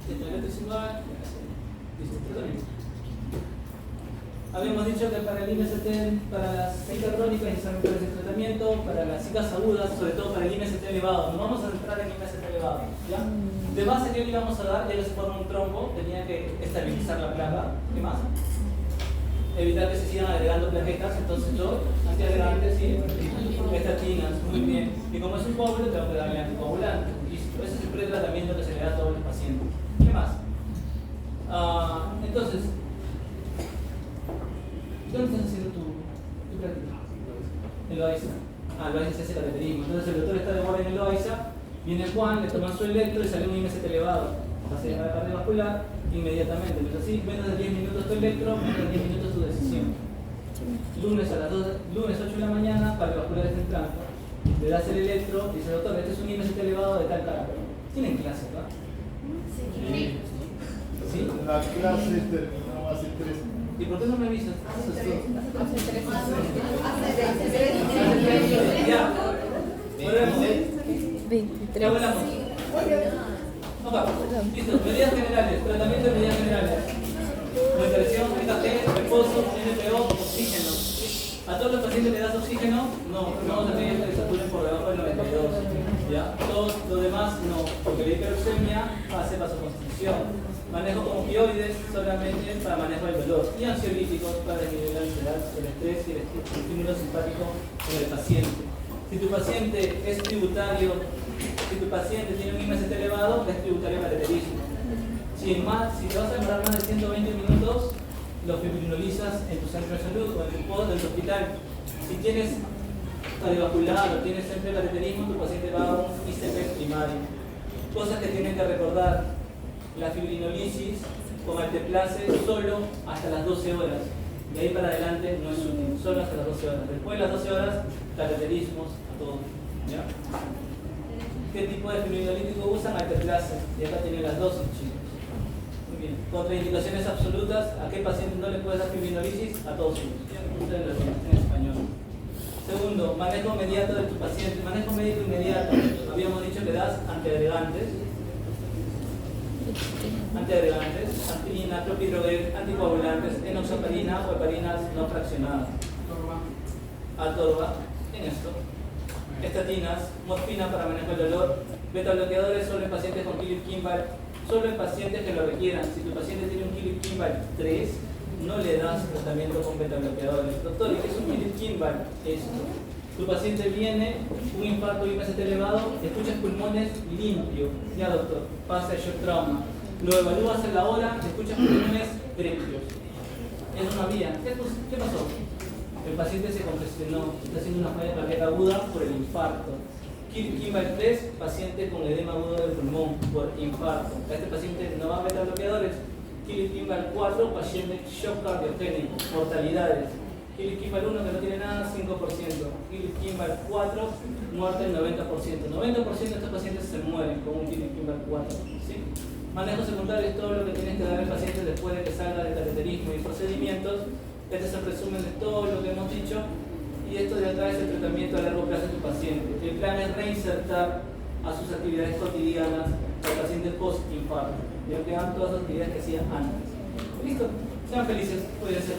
Listo, habíamos dicho que para el IMST, para las cicas crónicas y sanitarias de tratamiento, para las cicas agudas, sobre todo para el IMST elevado, no vamos a entrar en IMST elevado, ¿ya? De base que le íbamos a dar, ya que se forma un trombo, tenía que estabilizar la placa, ¿qué más? Evitar que se sigan agregando plaquetas, entonces yo, antiagregantes y estatinas, muy bien. Y como es un coágulo, tengo que darle anticoagulante, listo. Ese es el pretratamiento que se le da a todos los pacientes. ¿Qué más? Entonces, ¿dónde estás haciendo tu práctica? En Loaiza. El Loaiza se hace cateterismo. Entonces el doctor está de guardia en el Loaiza, viene Juan, le toma su electro y sale un IMST elevado. Pase a la cardiovascular inmediatamente. Pues así, menos de 10 minutos tu electro, menos de 10 minutos tu decisión. Lunes a las 8 de la mañana, cardiovascular está entrando. Le das el electro y dice, doctor, este es un IMST elevado de tal cara. Tienen clase, ¿verdad? Sí. ¿Sí? La clase terminó hace 3 años. ¿Y por qué no me avisas? Ya. Volvemos. 23. Ya volvamos. Opa, listo. Medidas generales. Tratamiento de medidas generales. Nutrición, EKG, reposo, NPO, oxígeno. A todos los pacientes le das oxígeno, no vamos a pedir que se saturen por debajo del 92. ¿Ya? Todo lo demás no, porque la hiperoxemia hace vasoconstricción. Manejo con opioides solamente para manejo del dolor y ansiolíticos para disminuir la ansiedad, el estrés y el estímulo simpático en el paciente. Si tu paciente es tributario, si tu paciente tiene un IMST elevado, es tributario al cateterismo. Si te vas a demorar más de 120 minutos, lo fibrinolizas en tu centro de salud o en el post del hospital. Si tienes cardiovascular o tienes centro de cateterismo, tu paciente va a un ICP primario. Cosas que tienen que recordar. La fibrinolisis con alteplase solo hasta las 12 horas. De ahí para adelante no es útil, solo hasta las 12 horas. Después de las 12 horas, cateterismos a todos. ¿Ya? ¿Qué tipo de fibrinolítico usan? Alteplase. Y acá tienen las dosis, chicos. Muy bien. Contraindicaciones absolutas. ¿A qué paciente no le puedes dar fibrinolisis? A todos. Ustedes lo tienen en español. Segundo, manejo inmediato de tu paciente. Manejo médico inmediato. Habíamos dicho que das antiagregantes. Aspirina, clopidogrel, anticoagulantes, enoxaparina o heparinas no fraccionadas. Atorva, en esto. Estatinas, morfina para manejo del dolor, beta-bloqueadores solo en pacientes con Philip Kimball, solo en pacientes que lo requieran. Si tu paciente tiene un Philip Kimball 3, no le das tratamiento con beta-bloqueadores. Doctor, ¿y qué es un Philip Kimball? Esto. Tu paciente viene, un infarto IMST elevado, escuchas pulmones limpio. Ya, doctor, pasa el shock trauma. Lo evalúas en la hora, escuchas pulmones trepios. Es una vía. ¿Qué pasó? El paciente se congestionó, está haciendo una falla cardíaca aguda por el infarto. Kimball 3, paciente con edema agudo del pulmón por infarto. A este paciente no va a beta bloqueadores. Kimball 4, paciente shock cardiogénico, mortalidades. Kimball 1 que no tiene nada, 5%. Kimball 4, muerte del 90%. 90% de estos pacientes se mueren con un Kimball 4. ¿Sí? Manejo secundario es todo lo que tienes que dar al paciente después de que salga de cateterismo y procedimientos. Este es el resumen de todo lo que hemos dicho. Y esto de acá es el tratamiento a largo plazo de tu paciente. El plan es reinsertar a sus actividades cotidianas al paciente post-infarto. Ya que hagan todas las actividades que hacían antes. ¿Listo? Sean felices. Pueden ser.